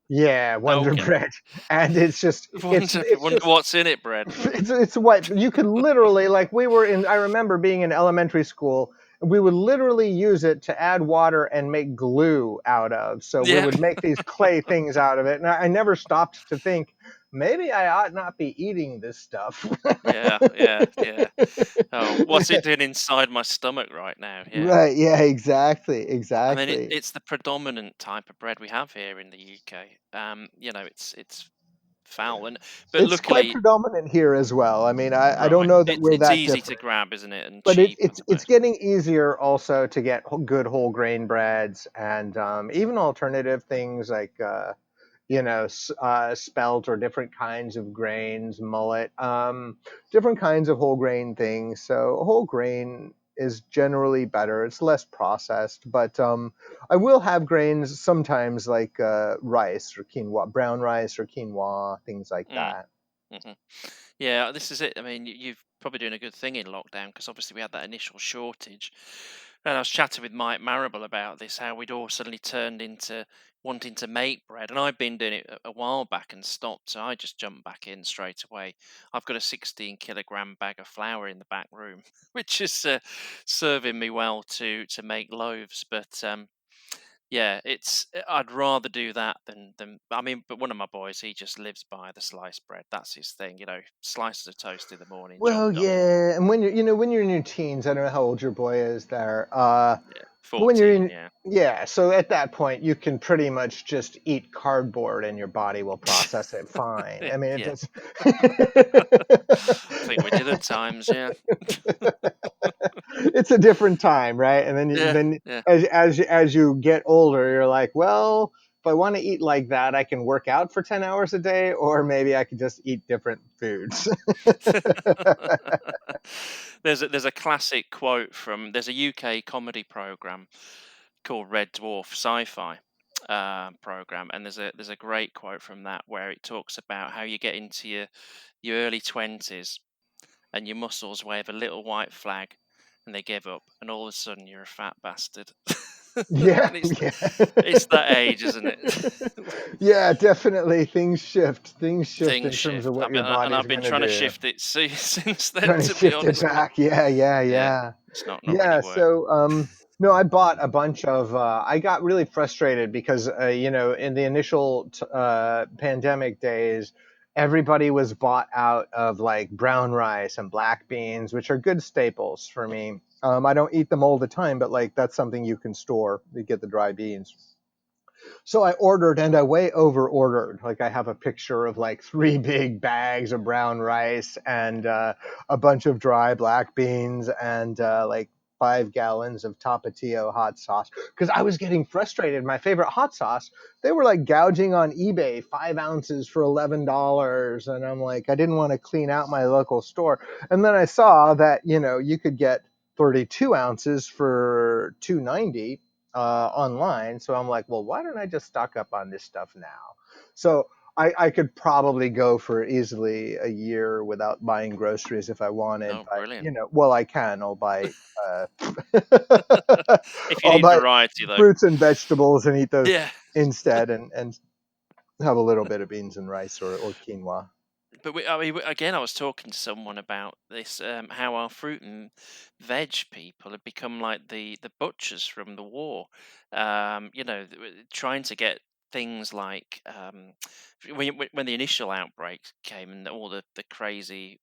yeah, Wonder Okay. Bread, and it's just it's it's Wonder just what's in it bread. it's what you could literally, like, we were in, I remember being in elementary school, and we would literally use it to add water and make glue out of. So we Yeah. would make these clay things out of it, and I never stopped to think maybe I ought not be eating this stuff. Yeah, yeah, yeah. Oh, what's it doing inside my stomach right now? Yeah. Right, yeah, exactly, I mean, exactly. it's the predominant type of bread we have here in the UK. It's foul, and but It's quite luckily, predominant here as well. I mean, I don't right, know that it's we're it's that easy to different. grab, isn't it, and But it, cheap, I it's suppose. getting easier also to get good whole grain breads, and even alternative things like spelt or different kinds of grains, mullet, different kinds of whole grain things. So whole grain is generally better. It's less processed, but I will have grains sometimes like rice or quinoa, brown rice or quinoa, things like Mm, that. hmm. Yeah, this is it. I mean, you've probably doing a good thing in lockdown because obviously we had that initial shortage. And I was chatting with Mike Marable about this, how we'd all suddenly turned into wanting to make bread. And I've been doing it a while back and stopped. So I just jumped back in straight away. I've got a 16-kilogram bag of flour in the back room, which is serving me well to make loaves. But yeah, I'd rather do that than I mean, but one of my boys, he just lives by the sliced bread. That's his thing, slices of toast in the morning, job Well, done. yeah, and when you're in your teens, I don't know how old your boy is there. Yeah, But when you're 14, in, yeah. yeah, so at that point, you can pretty much just eat cardboard and your body will process it fine. I mean, it Yeah. does. I think we did at times, yeah. It's a different time, right? And then Yeah, then yeah. as you get older, you're like, well, if I want to eat like that, I can work out for 10 hours a day, or maybe I could just eat different foods. There's a classic quote from there's a UK comedy program called Red Dwarf Sci-Fi program, and there's a great quote from that where it talks about how you get into your early 20s and your muscles wave a little white flag and they give up, and all of a sudden you're a fat bastard. Yeah, And yeah. it's that age, isn't it? Yeah, definitely things shift Things in terms of shift. what your And body's I've been going to trying to do. shift it since then, Trying to to be shift it honest. But back. Yeah, yeah, yeah, yeah. it's not really Yeah, worked. so no, I bought a bunch of. I got really frustrated because in the initial pandemic days, everybody was bought out of like brown rice and black beans, which are good staples for me. I don't eat them all the time, but like that's something you can store. You get the dry beans. So I ordered and I way over ordered. Like I have a picture of like 3 big bags of brown rice and a bunch of dry black beans and like 5 gallons of Tapatio hot sauce. Because I was getting frustrated. My favorite hot sauce, they were like gouging on eBay 5 ounces for $11. And I'm like, I didn't want to clean out my local store. And then I saw that, you could get 32 ounces for $2.90 online. So I'm like, well, why don't I just stock up on this stuff now? So I could probably go for easily a year without buying groceries if I wanted, Oh, but brilliant. well, I can. I'll buy, uh, If you I'll need buy variety, though. fruits and vegetables and eat those Yeah. instead, and have a little bit of beans and rice or quinoa. But I mean, again, I was talking to someone about this, how our fruit and veg people have become like the butchers from the war. Trying to get things like when the initial outbreak came and all the crazy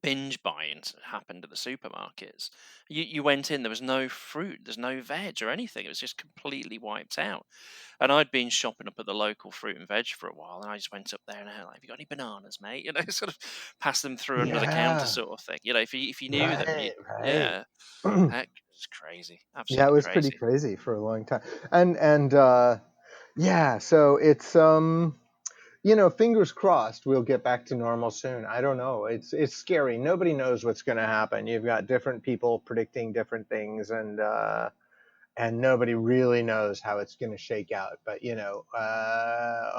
binge buying happened at the supermarkets. You went in, there was no fruit, there's no veg or anything. It was just completely wiped out. And I'd been shopping up at the local fruit and veg for a while, and I just went up there and I was like, "Have you got any bananas, mate?" Sort of pass them through under the counter, Yeah, sort of thing. If you knew them, right, right. yeah, heck, it's crazy, Yeah, it absolutely was pretty crazy. crazy for a long time. And yeah, so it's fingers crossed we'll get back to normal soon. I don't know. It's scary. Nobody knows what's going to happen. You've got different people predicting different things, and nobody really knows how it's going to shake out. But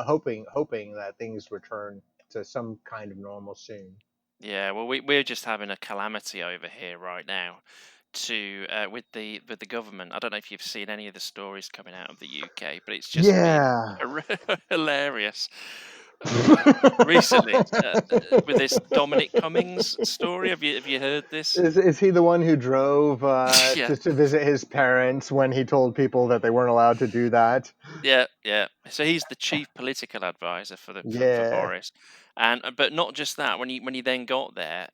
hoping that things return to some kind of normal soon. Yeah, well, we're just having a calamity over here right now. With the government, I don't know if you've seen any of the stories coming out of the UK, but it's just been Yeah. hilarious. Recently, with this Dominic Cummings story, have you heard this? Is he the one who drove Yeah, to visit his parents when he told people that they weren't allowed to do that? yeah, yeah. So he's the chief political advisor for Yeah. Boris, and but not just that. When he then got there,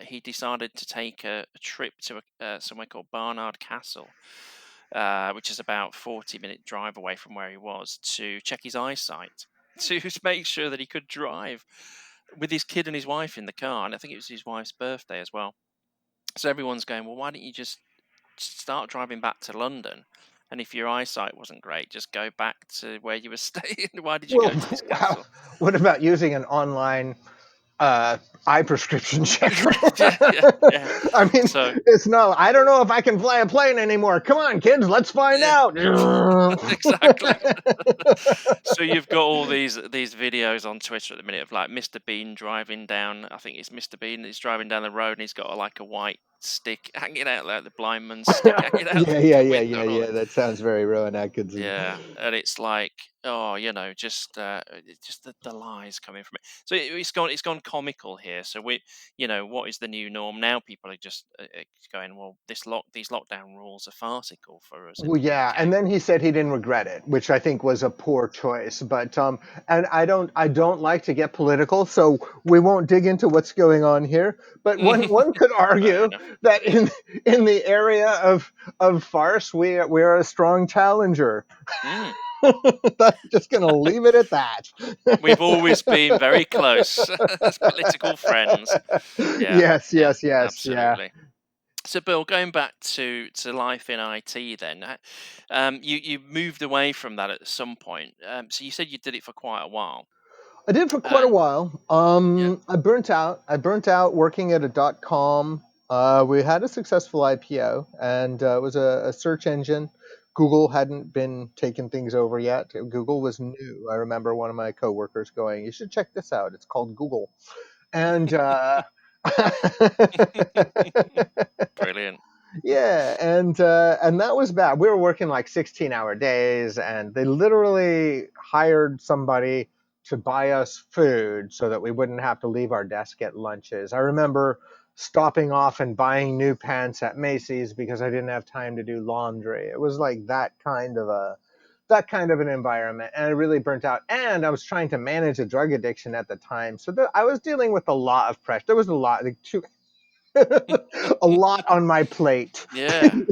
he decided to take a trip to somewhere called Barnard Castle, which is about 40-minute drive away from where he was, to check his eyesight, to make sure that he could drive with his kid and his wife in the car. And I think it was his wife's birthday as well. So everyone's going, well, why don't you just start driving back to London? And if your eyesight wasn't great, just go back to where you were staying. Why did you Well, go to this wow. castle? What about using an online uh, eye prescription checker? Yeah, yeah, yeah. I mean, So it's no. I don't know if I can fly a plane anymore. Come on, kids, let's find yeah, out. exactly. So you've got all these videos on Twitter at the minute of like Mr. Bean driving down. I think it's Mr. Bean. He's driving down the road and he's got like a white stick hanging out, like the blind man's stick hanging out Yeah, yeah, the yeah, window yeah, and all yeah. that. That sounds very Rowan Atkinson. Yeah, and it's like, oh, it's just the lies coming from it. So it's gone comical here. So what is the new norm now? People are just going, well, these lockdown rules are farcical for us in Well, the yeah, UK. and then he said he didn't regret it, which I think was a poor choice. But and I don't like to get political, so we won't dig into what's going on here. But one could Fair argue enough. that in the area of farce, we're a strong challenger. Mm. I'm just gonna leave it at that. We've always been very close as political friends. Yeah, Yes, yeah, yes, yes, yeah. absolutely. So, Bill, going back to life in IT, then you moved away from that at some point. So you said you did it for quite a while. I did for quite a And while. yeah, I burnt out. I burnt out working at a dot com. We had a successful IPO, and it was a search engine. Google hadn't been taking things over yet. Google was new. I remember one of my coworkers going, "You should check this out. It's called Google." And brilliant. yeah, and that was bad. We were working like 16-hour days, and they literally hired somebody to buy us food so that we wouldn't have to leave our desk at lunches. I remember stopping off and buying new pants at Macy's because I didn't have time to do laundry. It was like that kind of an environment, and I really burnt out. And I was trying to manage a drug addiction at the time, so I was dealing with a lot of pressure. There was a lot, like a lot on my plate. Yeah. And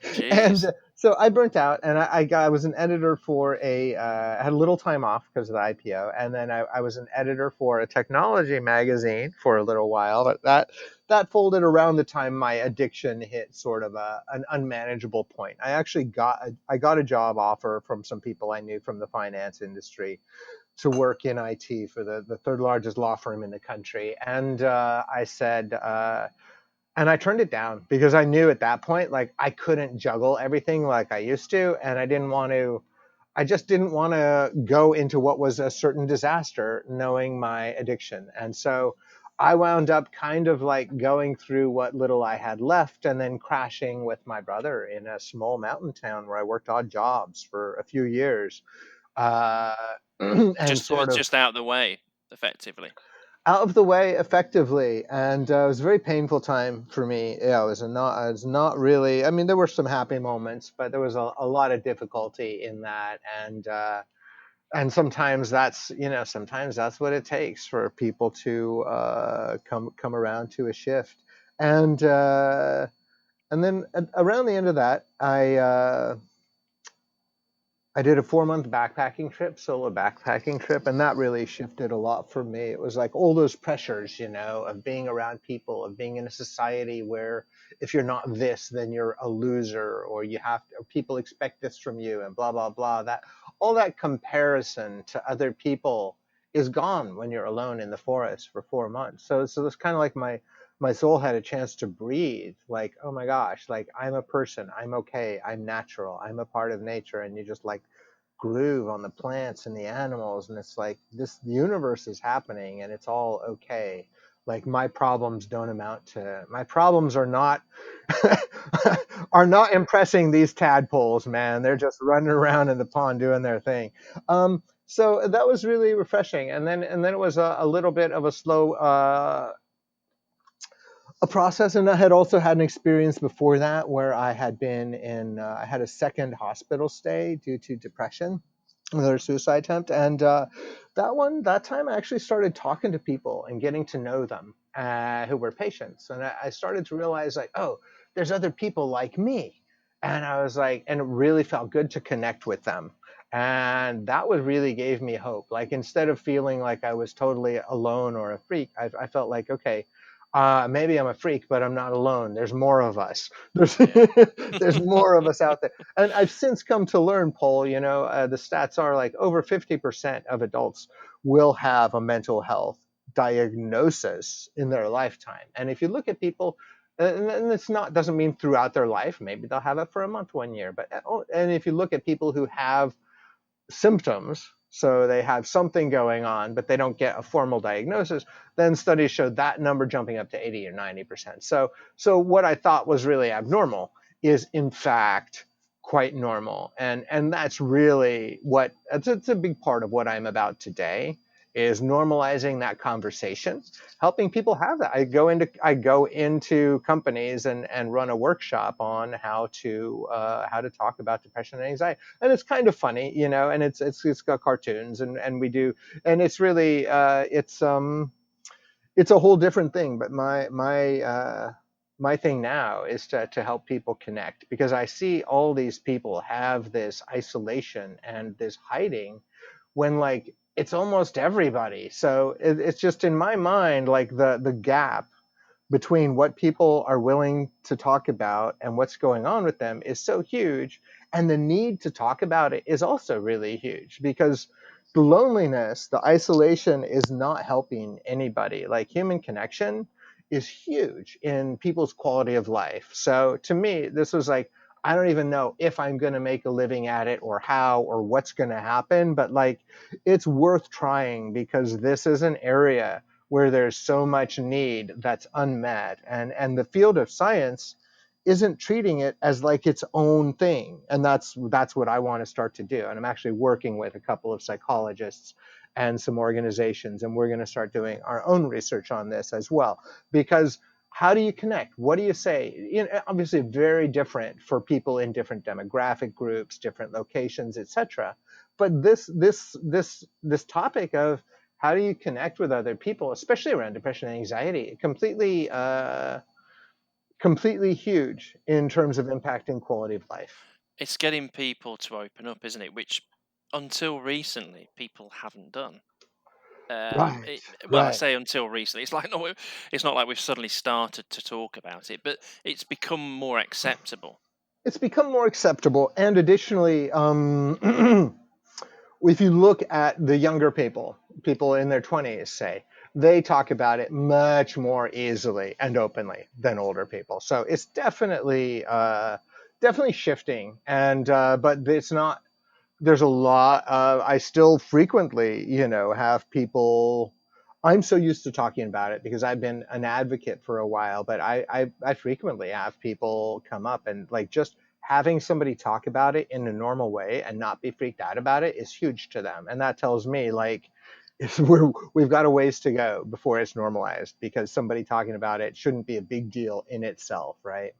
Jeez. so I burnt out, and I was an editor for I had a little time off because of the IPO, and then I was an editor for a technology magazine for a little while. But that folded around the time my addiction hit sort of an unmanageable point. I got a job offer from some people I knew from the finance industry to work in IT for the third largest law firm in the country, and I said. And I turned it down because I knew at that point, like, I couldn't juggle everything like I used to. And I just didn't want to go into what was a certain disaster knowing my addiction. And so I wound up kind of like going through what little I had left and then crashing with my brother in a small mountain town where I worked odd jobs for a few years. Uh, and It was sort of just out of the way, effectively. out of the way effectively, and it was a very painful time for me. Yeah, it was not really. I mean, there were some happy moments, but there was a lot of difficulty in that, and sometimes sometimes that's what it takes for people to come around to a shift, and and then around the end of that, I did a 4 month backpacking trip, solo backpacking trip, and that really shifted a lot for me. It was like all those pressures, of being around people, of being in a society where if you're not this, then you're a loser, or or people expect this from you, and blah blah blah. That all that comparison to other people is gone when you're alone in the forest for 4 months. So it's kind of like my soul had a chance to breathe, like, oh my gosh, like, I'm a person, I'm okay, I'm natural, I'm a part of nature. And you just like groove on the plants and the animals, and it's like this universe is happening and it's all okay. Like, my problems are not are not impressing these tadpoles, man. They're just running around in the pond doing their thing. So that was really refreshing, and then it was a little bit of a slow a process. And I had also had an experience before that where I had a second hospital stay due to depression, another suicide attempt. And that time I actually started talking to people and getting to know them, who were patients. And I started to realize, like, oh, there's other people like me. And I was like, and it really felt good to connect with them. And that was really gave me hope. Like, instead of feeling like I was totally alone or a freak, I felt like, okay, maybe I'm a freak, but I'm not alone. There's more of us. There's Yeah. there's more of us out there. And I've since come to learn, Paul, the stats are like over 50% of adults will have a mental health diagnosis in their lifetime. And if you look at people, and it's not doesn't mean throughout their life. Maybe they'll have it for a month, 1 year. But and if you look at people who have symptoms, so they have something going on, but they don't get a formal diagnosis, then studies showed that number jumping up to 80 or 90%. So what I thought was really abnormal is in fact quite normal. And that's really it's a big part of what I'm about today, is normalizing that conversation, helping people have that. I go into companies and run a workshop on how to talk about depression and anxiety. And it's kind of funny, and it's got cartoons, and we do, and it's really it's a whole different thing. But my thing now is to help people connect, because I see all these people have this isolation and this hiding when, like, it's almost everybody. So it's just in my mind, like, the gap between what people are willing to talk about and what's going on with them is so huge. And the need to talk about it is also really huge because the loneliness, the isolation is not helping anybody. Like human connection is huge in people's quality of life. So to me, this was like, I don't even know if I'm going to make a living at it or how or what's going to happen, but like it's worth trying because this is an area where there's so much need that's unmet, and the field of science isn't treating it as like its own thing, and that's what I want to start to do. And I'm actually working with a couple of psychologists and some organizations, and we're going to start doing our own research on this as well, because how do you connect? What do you say? You know, obviously very different for people in different demographic groups, different locations, etc. But this topic of how do you connect with other people, especially around depression and anxiety, completely huge in terms of impacting quality of life. It's getting people to open up, isn't it? Which until recently people haven't done. Right, Well, I right. say until recently. It's like no, it's not like we've suddenly started to talk about it, but it's become more acceptable. It's become more acceptable, and additionally, if you look at the younger people, people in their 20s, say, they talk about it much more easily and openly than older people. So it's definitely shifting, and but it's not. There's a lot. I still frequently, have people. I'm so used to talking about it because I've been an advocate for a while, but I frequently have people come up and like just having somebody talk about it in a normal way and not be freaked out about it is huge to them, and that tells me like we've got a ways to go before it's normalized because somebody talking about it shouldn't be a big deal in itself, right?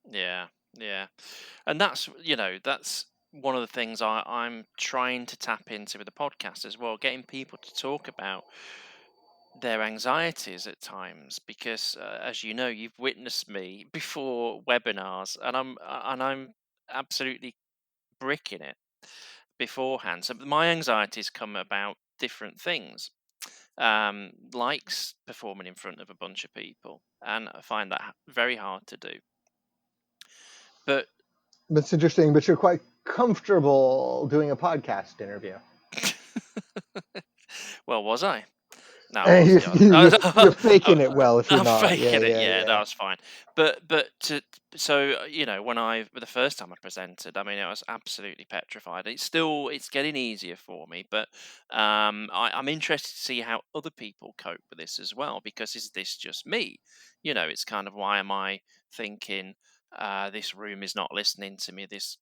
Yeah, yeah, and that's one of the things I'm trying to tap into with the podcast as well, getting people to talk about their anxieties at times because as you know you've witnessed me before webinars and I'm absolutely bricking it beforehand. So my anxieties come about different things, likes performing in front of a bunch of people, and I find that very hard to do. But That's interesting, but you're quite comfortable doing a podcast interview. well, was I? No, I And was. you, Yeah, you're I, faking it well if you're I'm not. Yeah, faking it. yeah, Yeah, that yeah. was fine. But when the first time I presented, I mean, I was absolutely petrified. It's getting easier for me, but I'm interested to see how other people cope with this as well. Because is this just me? It's kind of why am I thinking this room is not listening to me? This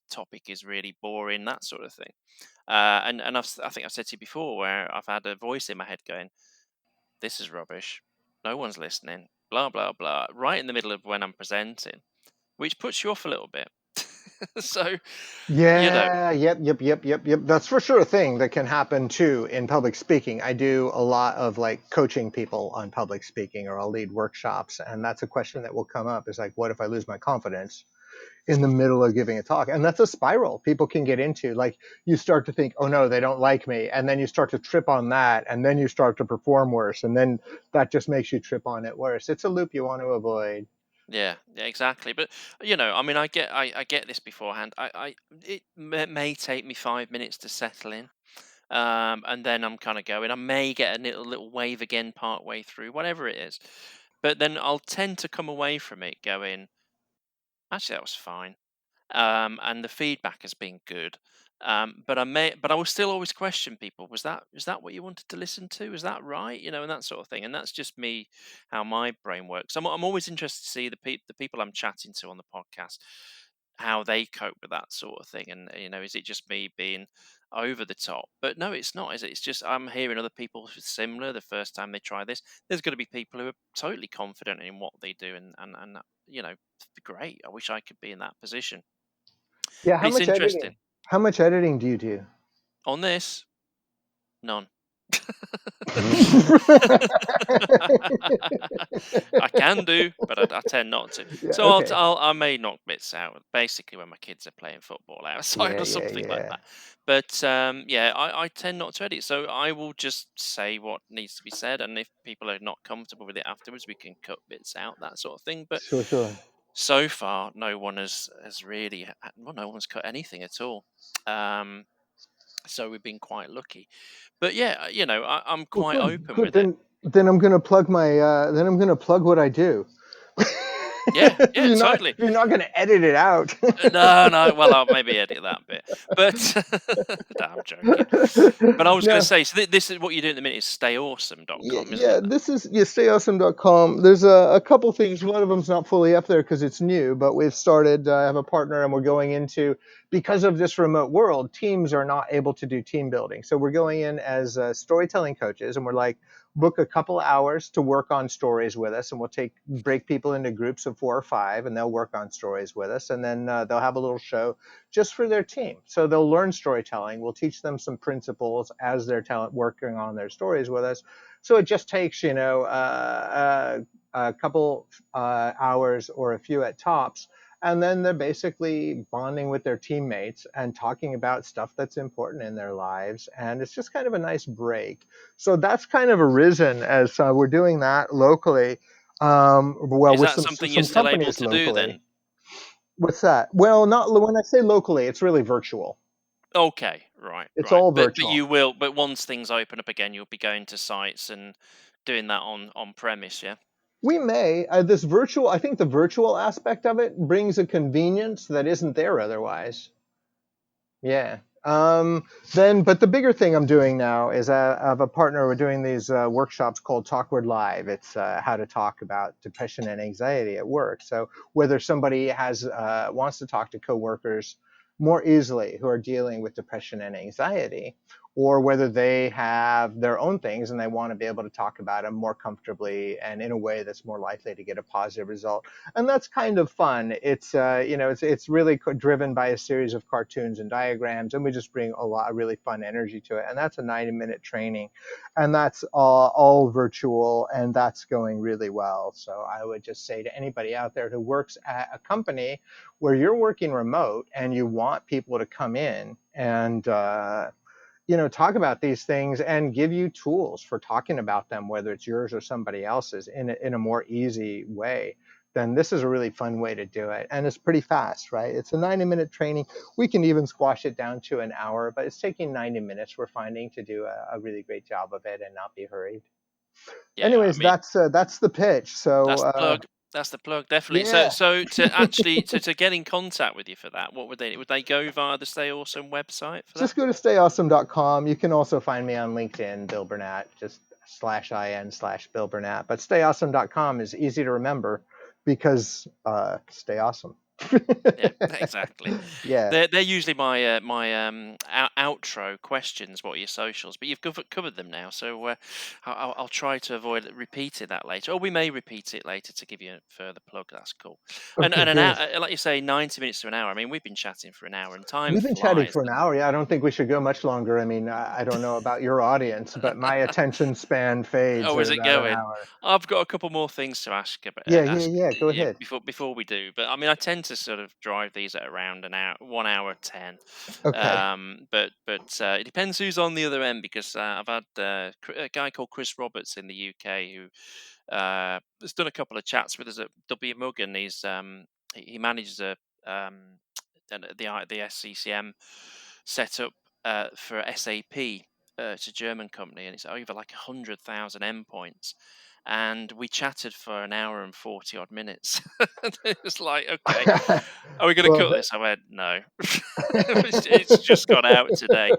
topic is really boring. That sort of thing. And I think I've said to you before where I've had a voice in my head going, "This is rubbish. No one's listening." Blah blah blah. Right in the middle of when I'm presenting, which puts you off a little bit. so you know, Yeah, yep. That's for sure a thing that can happen too in public speaking. I do a lot of like coaching people on public speaking, or I'll lead workshops, and that's a question that will come up is like, what if I lose my confidence in the middle of giving a talk? And that's a spiral people can get into. Like you start to think, oh no, they don't like me. And then you start to trip on that. And then you start to perform worse. And then that just makes you trip on it worse. It's a loop you want to avoid. yeah, exactly. But I mean, I get this beforehand. It may take me 5 minutes to settle in. And then I'm kind of going. I may get a little wave again part way through, whatever it is. But then I'll tend to come away from it going, actually, that was fine. And the feedback has been good. But I will still always question people. Was that what you wanted to listen to? Is that right? And that sort of thing. And that's just me, how my brain works. I'm always interested to see the people I'm chatting to on the podcast, how they cope with that sort of thing. And is it just me being over the top? But no, it's not. Is it? It's just I'm hearing other people who are similar. The first time they try this, there's going to be people who are totally confident in what they do, and great. I wish I could be in that position. Yeah, But it's interesting. how much editing do you do? On this, none. I can do, but I tend not to. Yeah. So Okay. I may knock bits out, basically when my kids are playing football outside Yeah. or Yeah. something like Yeah. that. But yeah, I tend not to edit. So I will just say what needs to be said, and if people are not comfortable with it afterwards, we can cut bits out, that sort of thing. But Sure. Sure. so far, no one has really, well, no one's cut anything at all. Um, so we've been quite lucky. But yeah, I'm Well, quite good. open Good. with it. Then I'm gonna plug my. Then I'm gonna plug what I do. Yeah, if yeah, you're not, totally. if you're not gonna edit it out. No, no. Well, I'll maybe edit that bit, but no, I'm joking. But I was going to No. say, so this is what you do at the minute is Yeah, stayawesome.com, isn't yeah, it? this is stayawesome.com. There's a couple things. One of them's not fully up there because it's new, but we've started. I have a partner, and we're going into because of this remote world. Teams are not able to do team building, so we're going in as storytelling coaches, and we're like book a couple hours to work on stories with us, and we'll break people into groups of 4 or 5, and they'll work on stories with us, and then they'll have a little show just for their team. So they'll learn storytelling. We'll teach them some principles as they're working on their stories with us. So it just takes, a couple hours or a few at tops. And then they're basically bonding with their teammates and talking about stuff that's important in their lives. And it's just kind of a nice break. So that's kind of arisen as we're doing that locally. Well, Is with that some something you're some still able companies to do locally. then? What's that? Well, not when I say locally, it's really virtual. Okay, right, It's right. all But virtual. you will. But once things open up again, you'll be going to sites and doing that on premise. Yeah. We may. This virtual, I think the virtual aspect of it brings a convenience that isn't there otherwise. Yeah. But the bigger thing I'm doing now is I have a partner. We're doing these workshops called Talkward Live. It's how to talk about depression and anxiety at work. So whether somebody has wants to talk to coworkers more easily who are dealing with depression and anxiety, or whether they have their own things and they want to be able to talk about them more comfortably and in a way that's more likely to get a positive result, and that's kind of fun. It's really driven by a series of cartoons and diagrams, and we just bring a lot of really fun energy to it. And that's a 90-minute training, and that's all virtual, and that's going really well. So I would just say to anybody out there who works at a company where you're working remote and you want people to come in and talk about these things and give you tools for talking about them, whether it's yours or somebody else's, in a more easy way, then this is a really fun way to do it. And it's pretty fast, right? It's a 90-minute training. We can even squash it down to an hour, but it's taking 90 minutes, we're finding, to do a really great job of it and not be hurried. Yeah. I Anyways, mean, that's the pitch. So that's the plug. That's the plug, definitely. So, yeah. so to actually to get in contact with you for that, what would they? Would they go via the Stay Awesome website for that? Just go to stayawesome.com. You can also find me on LinkedIn, Bill Bernat, just /in/Bill Bernat. But stayawesome.com is easy to remember because stay awesome. Yeah, exactly. Yeah. They're usually my outro questions. What are your socials? But you've covered them now, so I'll try to avoid repeating that later. Or we may repeat it later to give you a further plug. That's cool. Okay, And an great. hour, like you say, 90 minutes to an hour. I mean, we've been chatting for an hour, and time We've been chatting flies, for an doesn't hour. Yeah, I don't think we should go much longer. I mean, I don't know about your audience, but my it? attention span fades Oh, at is it about an going? hour. I've got a couple more things to ask Yeah, yeah, ask yeah. Go you ahead. before we do. But I mean, I tend to sort of drive these at around an hour, 1 hour 10. Okay. But it depends who's on the other end because I've had a guy called Chris Roberts in the UK who has done a couple of chats with us at W Mug, and he manages um, the SCCM setup for SAP. It's a German company, and it's over like 100,000 endpoints. And we chatted for an hour and 40 odd minutes. It was like, okay, are we going to well, cut this? I went, no. It's just gone out today.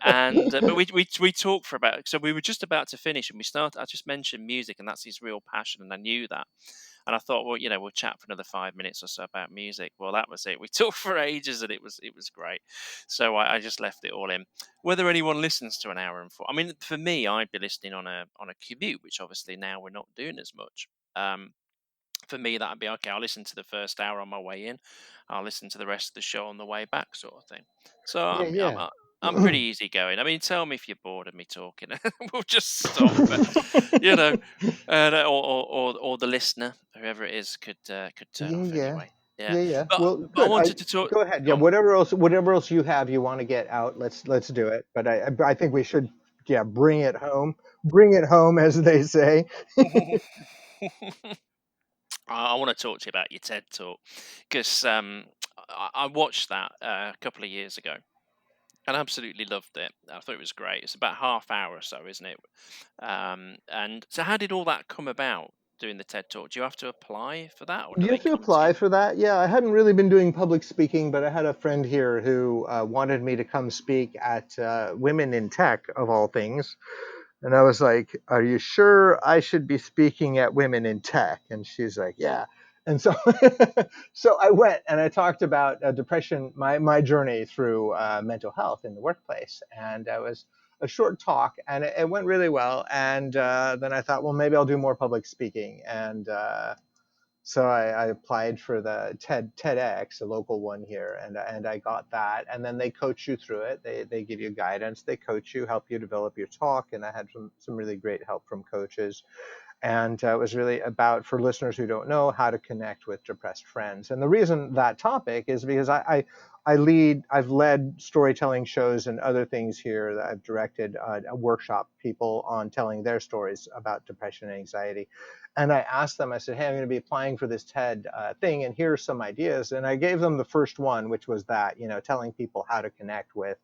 And but we talked for about, so we were just about to finish, and we started. I just mentioned music, and that's his real passion, and I knew that. And I thought, well, we'll chat for another 5 minutes or so about music. Well, that was it. We talked for ages, and it was great. So I just left it all in. Whether anyone listens to an hour and four, I mean, for me, I'd be listening on a commute, which obviously now we're not doing as much. Um, for me, that'd be okay. I'll listen to the first hour on my way in. I'll listen to the rest of the show on the way back, sort of thing. So yeah, yeah. I'm pretty easygoing. I mean, tell me if you're bored of me talking. We'll just stop. You know, and or the listener, whoever it is, could turn Yeah, off yeah, anyway. Yeah, yeah, yeah. but Well, but I good. wanted to talk. Go ahead. Yeah, Go on. whatever else you have you want to get out, let's do it. But I think we should, yeah, bring it home, as they say. I want to talk to you about your TED talk because I watched that a couple of years ago and absolutely loved it. I thought it was great. It's about half hour or so, isn't it? And so, how did all that come about? Doing the TED talk, do you have to apply for that, or do You they have to come to apply you? for that. Yeah, I hadn't really been doing public speaking, but I had a friend here who wanted me to come speak at Women in Tech, of all things. And I was like, "Are you sure I should be speaking at Women in Tech?" And she's like, "Yeah." And so, so I went and I talked about depression, my journey through mental health in the workplace, and it was a short talk, and it went really well. And then I thought, well, maybe I'll do more public speaking, and so I applied for the TEDx, a local one here, and I got that. And then they coach you through it. They give you guidance. They coach you, help you develop your talk. And I had some really great help from coaches. And it was really about, for listeners who don't know, how to connect with depressed friends. And the reason that topic is because I've led storytelling shows and other things here that I've directed a workshop people on telling their stories about depression and anxiety. And I asked them, I said, hey, I'm going to be applying for this TED thing, and here are some ideas. And I gave them the first one, which was that, telling people how to connect with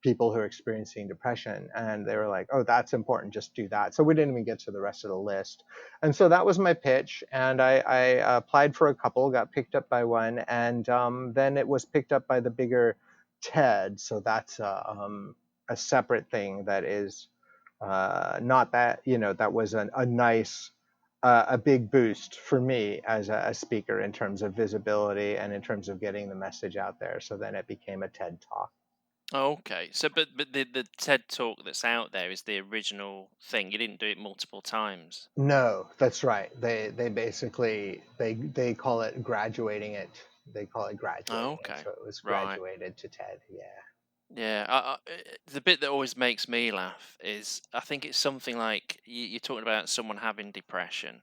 people who are experiencing depression. And they were like, oh, that's important, just do that. So we didn't even get to the rest of the list. And so that was my pitch. And I applied for a couple, got picked up by one. And then it was picked up by the bigger TED. So that's a separate thing that is not that, that was a nice, a big boost for me as a speaker in terms of visibility and in terms of getting the message out there. So then it became a TED talk. Okay, so but the TED talk that's out there is the original thing. You didn't do it multiple times. No, that's right. They basically they call it graduating it. They call it graduating it. Okay, So it was right. graduated to TED. Yeah. Yeah, the bit that always makes me laugh is I think it's something like you're talking about someone having depression,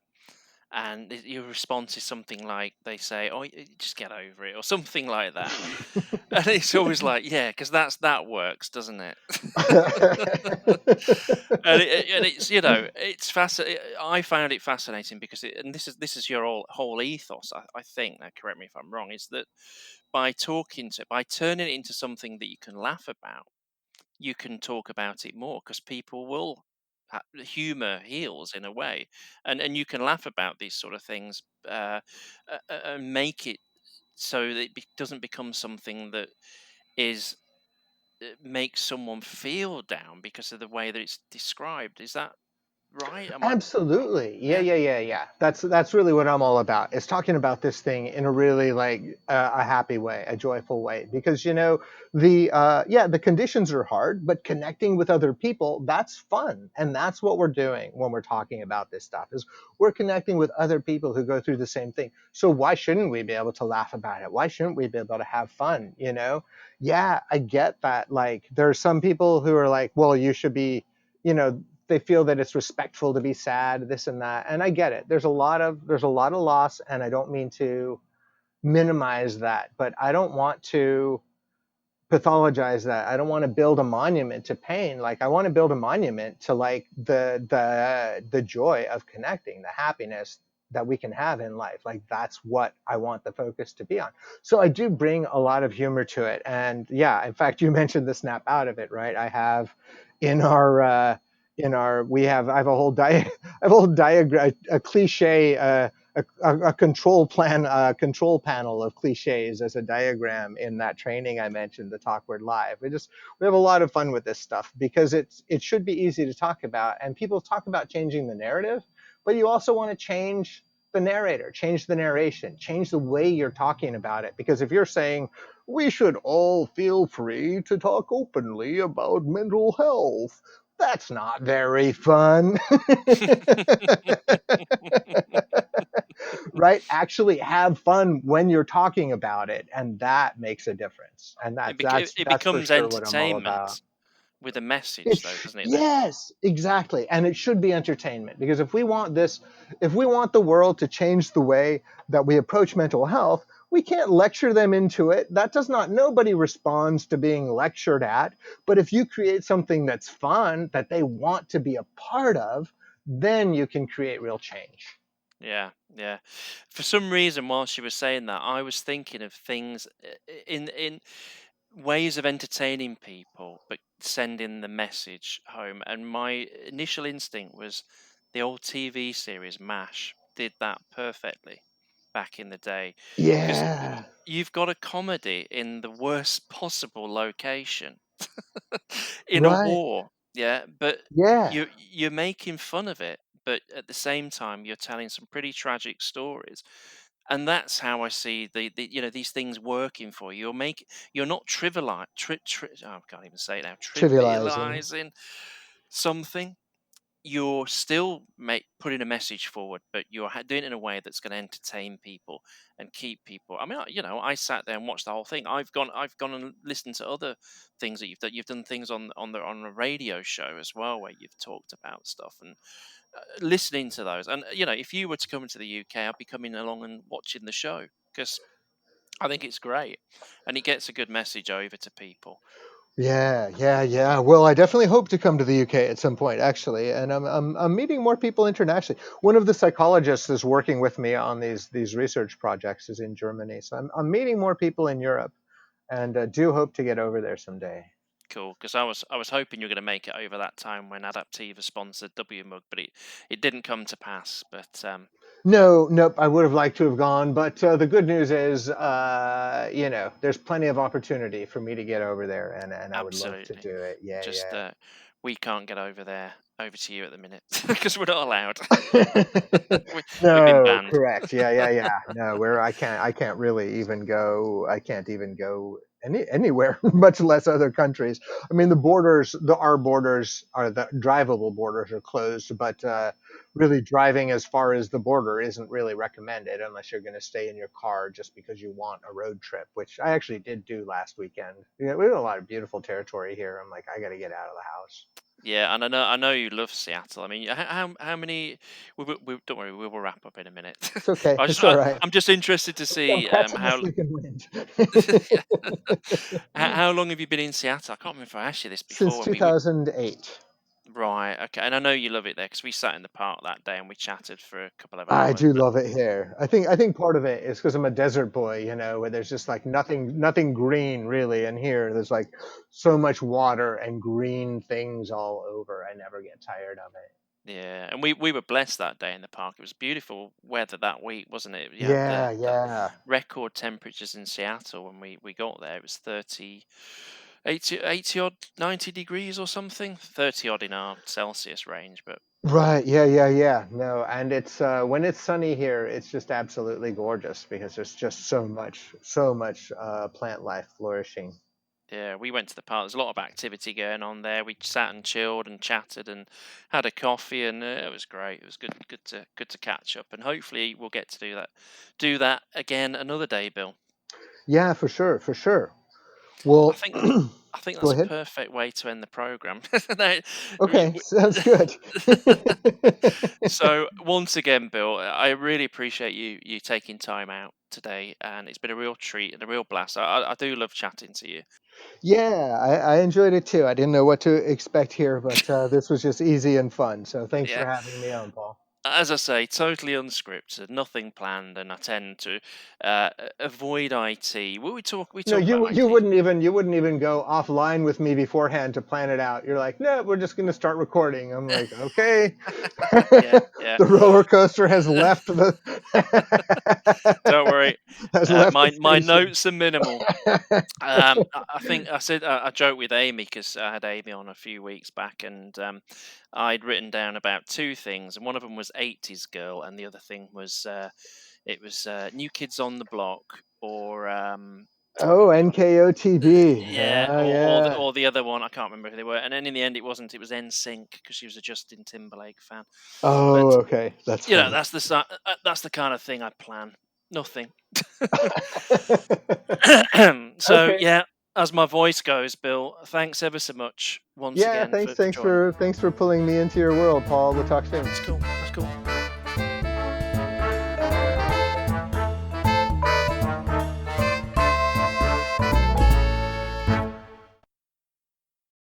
and your response is something like they say, "Oh, just get over it," or something like that. And it's always like, yeah, because that works, doesn't it? And it's it's fascinating. I found it fascinating because and this is your whole ethos. I think. Now, correct me if I'm wrong. Is that by turning it into something that you can laugh about, you can talk about it more because people will. Humor heals in a way, and you can laugh about these sort of things, and make it so that it doesn't become something that is makes someone feel down because of the way that it's described. Is that right? Am I wrong? Absolutely. Yeah, Yeah. yeah, yeah, yeah. That's really what I'm all about. Is talking about this thing in a really like a happy way, a joyful way. Because the yeah, the conditions are hard, but connecting with other people, that's fun. And that's what we're doing when we're talking about this stuff. Is we're connecting with other people who go through the same thing. So why shouldn't we be able to laugh about it? Why shouldn't we be able to have fun, Yeah, I get that. Like there are some people who are like, well, you should be, they feel that it's respectful to be sad, this and that, and I get it. There's a lot of loss, and I don't mean to minimize that, but I don't want to pathologize that. I don't want to build a monument to pain. Like I want to build a monument to like the joy of connecting, the happiness that we can have in life. Like that's what I want the focus to be on. So I do bring a lot of humor to it. And yeah, in fact, you mentioned the snap out of it, right? I have in our we have I have a whole I have a whole diagram, a cliche a control panel of cliches as a diagram in that training I mentioned, the Talk Word Live. We have a lot of fun with this stuff because it should be easy to talk about, and people talk about changing the narrative, but you also want to change the narrator, change the narration, change the way you're talking about it. Because if you're saying we should all feel free to talk openly about mental health, that's not very fun. right? Actually have fun when you're talking about it, and that makes a difference. And It that's for becomes sure what I'm all about. entertainment with a message, though, doesn't it? That Yes, exactly. And it should be entertainment, because if we want this, if we want the world to change the way that we approach mental health, we can't lecture them into it. That does not, nobody responds to being lectured at. But if you create something that's fun, that they want to be a part of, then you can create real change. Yeah, yeah. For some reason, while she was saying that, I was thinking of things in ways of entertaining people, but sending the message home. And my initial instinct was the old TV series MASH did that perfectly back in the day, because Yeah, you've got a comedy in the worst possible location in a right. war, yeah, but Yeah, you're making fun of it, but at the same time you're telling some pretty tragic stories. And that's how I see these things working for you. You're not I can't even say it now, trivializing. trivializing something. You're still putting a message forward, but you're doing it in a way that's going to entertain people and keep people. I mean, I sat there and watched the whole thing. I've gone and listened to other things that you've done. You've done things on a radio show as well, where you've talked about stuff, and listening to those. And if you were to come to the UK, I'd be coming along and watching the show, because I think it's great, and it gets a good message over to people. Yeah, yeah, yeah. Well, I definitely hope to come to the UK at some point, actually, and I'm meeting more people internationally. One of the psychologists is working with me on these research projects is in Germany, so I'm meeting more people in Europe, and do hope to get over there someday. Cool, because I was hoping you were going to make it over that time when Adaptiva sponsored W Mug, but it didn't come to pass. But No, nope. I would have liked to have gone, but the good news is, there's plenty of opportunity for me to get over there, and I would love to absolutely, do it. Yeah, just yeah. we can't get over to you at the minute because we're not allowed. We've been No, banned. correct. Yeah, yeah, yeah. No, where I can't really even go. I can't even go anywhere, much less other countries. I mean, the borders, our borders are the drivable borders are closed, but really driving as far as the border isn't really recommended unless you're going to stay in your car just because you want a road trip, which I actually did do last weekend. Yeah, we have a lot of beautiful territory here. I'm like, I got to get out of the house. Yeah, and I know you love Seattle. I mean, how many? Don't worry, we will wrap up in a minute. It's okay. I just It's all right. I'm just interested to I'm see catching the how freaking wind. how long have you been in Seattle? I can't remember if I asked you this before Since when we 2008. right. Okay, and I know you love it there because we sat in the park that day and we chatted for a couple of I hours. do But love it here. I think part of it is because I'm a desert boy, where there's just like nothing green really, and here there's like so much water and green things all over. I never get tired of it. yeah, and we were blessed that day in the park. It was beautiful weather that week, wasn't it? You had Yeah, the yeah. record temperatures in Seattle when we got there. It was 30, 80 odd, 90 degrees or something. 30 odd in our Celsius range, but Right, yeah, yeah, yeah. No, and it's when it's sunny here, it's just absolutely gorgeous because there's just so much plant life flourishing. yeah, we went to the park. There's a lot of activity going on there. We sat and chilled and chatted and had a coffee, and it was great. It was good to catch up, and hopefully we'll get to do that again another day, Bill. Yeah, for sure, for sure. I Well, think I think go that's a ahead. perfect way to end the program. We- Okay, we- sounds good. so once again, Bill, I really appreciate you taking time out today, and it's been a real treat and a real blast. I do love chatting to you. Yeah, I enjoyed it too. I didn't know what to expect here, but this was just easy and fun. So thanks Yeah, for having me on, Paul. as I say, totally unscripted, nothing planned, and I tend to avoid IT. We No, talk you about you IT. wouldn't even you wouldn't even go offline with me beforehand to plan it out. You're like, no, we're just going to start recording. I'm like, okay. Yeah, yeah. The roller coaster has left the Don't worry. has left the My station. notes are minimal. I think I said I joked with Amy because I had Amy on a few weeks back, and I'd written down about two things, and one of them was '80s girl, and the other thing was it was New Kids on the Block or Oh, NKOTB. Yeah, Yeah. or the other one, I can't remember who they were. And then in the end, it wasn't. It was NSYNC because she was a Justin Timberlake fan. But Oh, okay. That's you know, funny. that's the kind of thing I plan. Nothing. So Okay. yeah, as my voice goes, Bill, thanks ever so much once Yeah, again thanks for joining. thanks for pulling me into your world, Paul. We'll talk soon. That's cool. That's cool.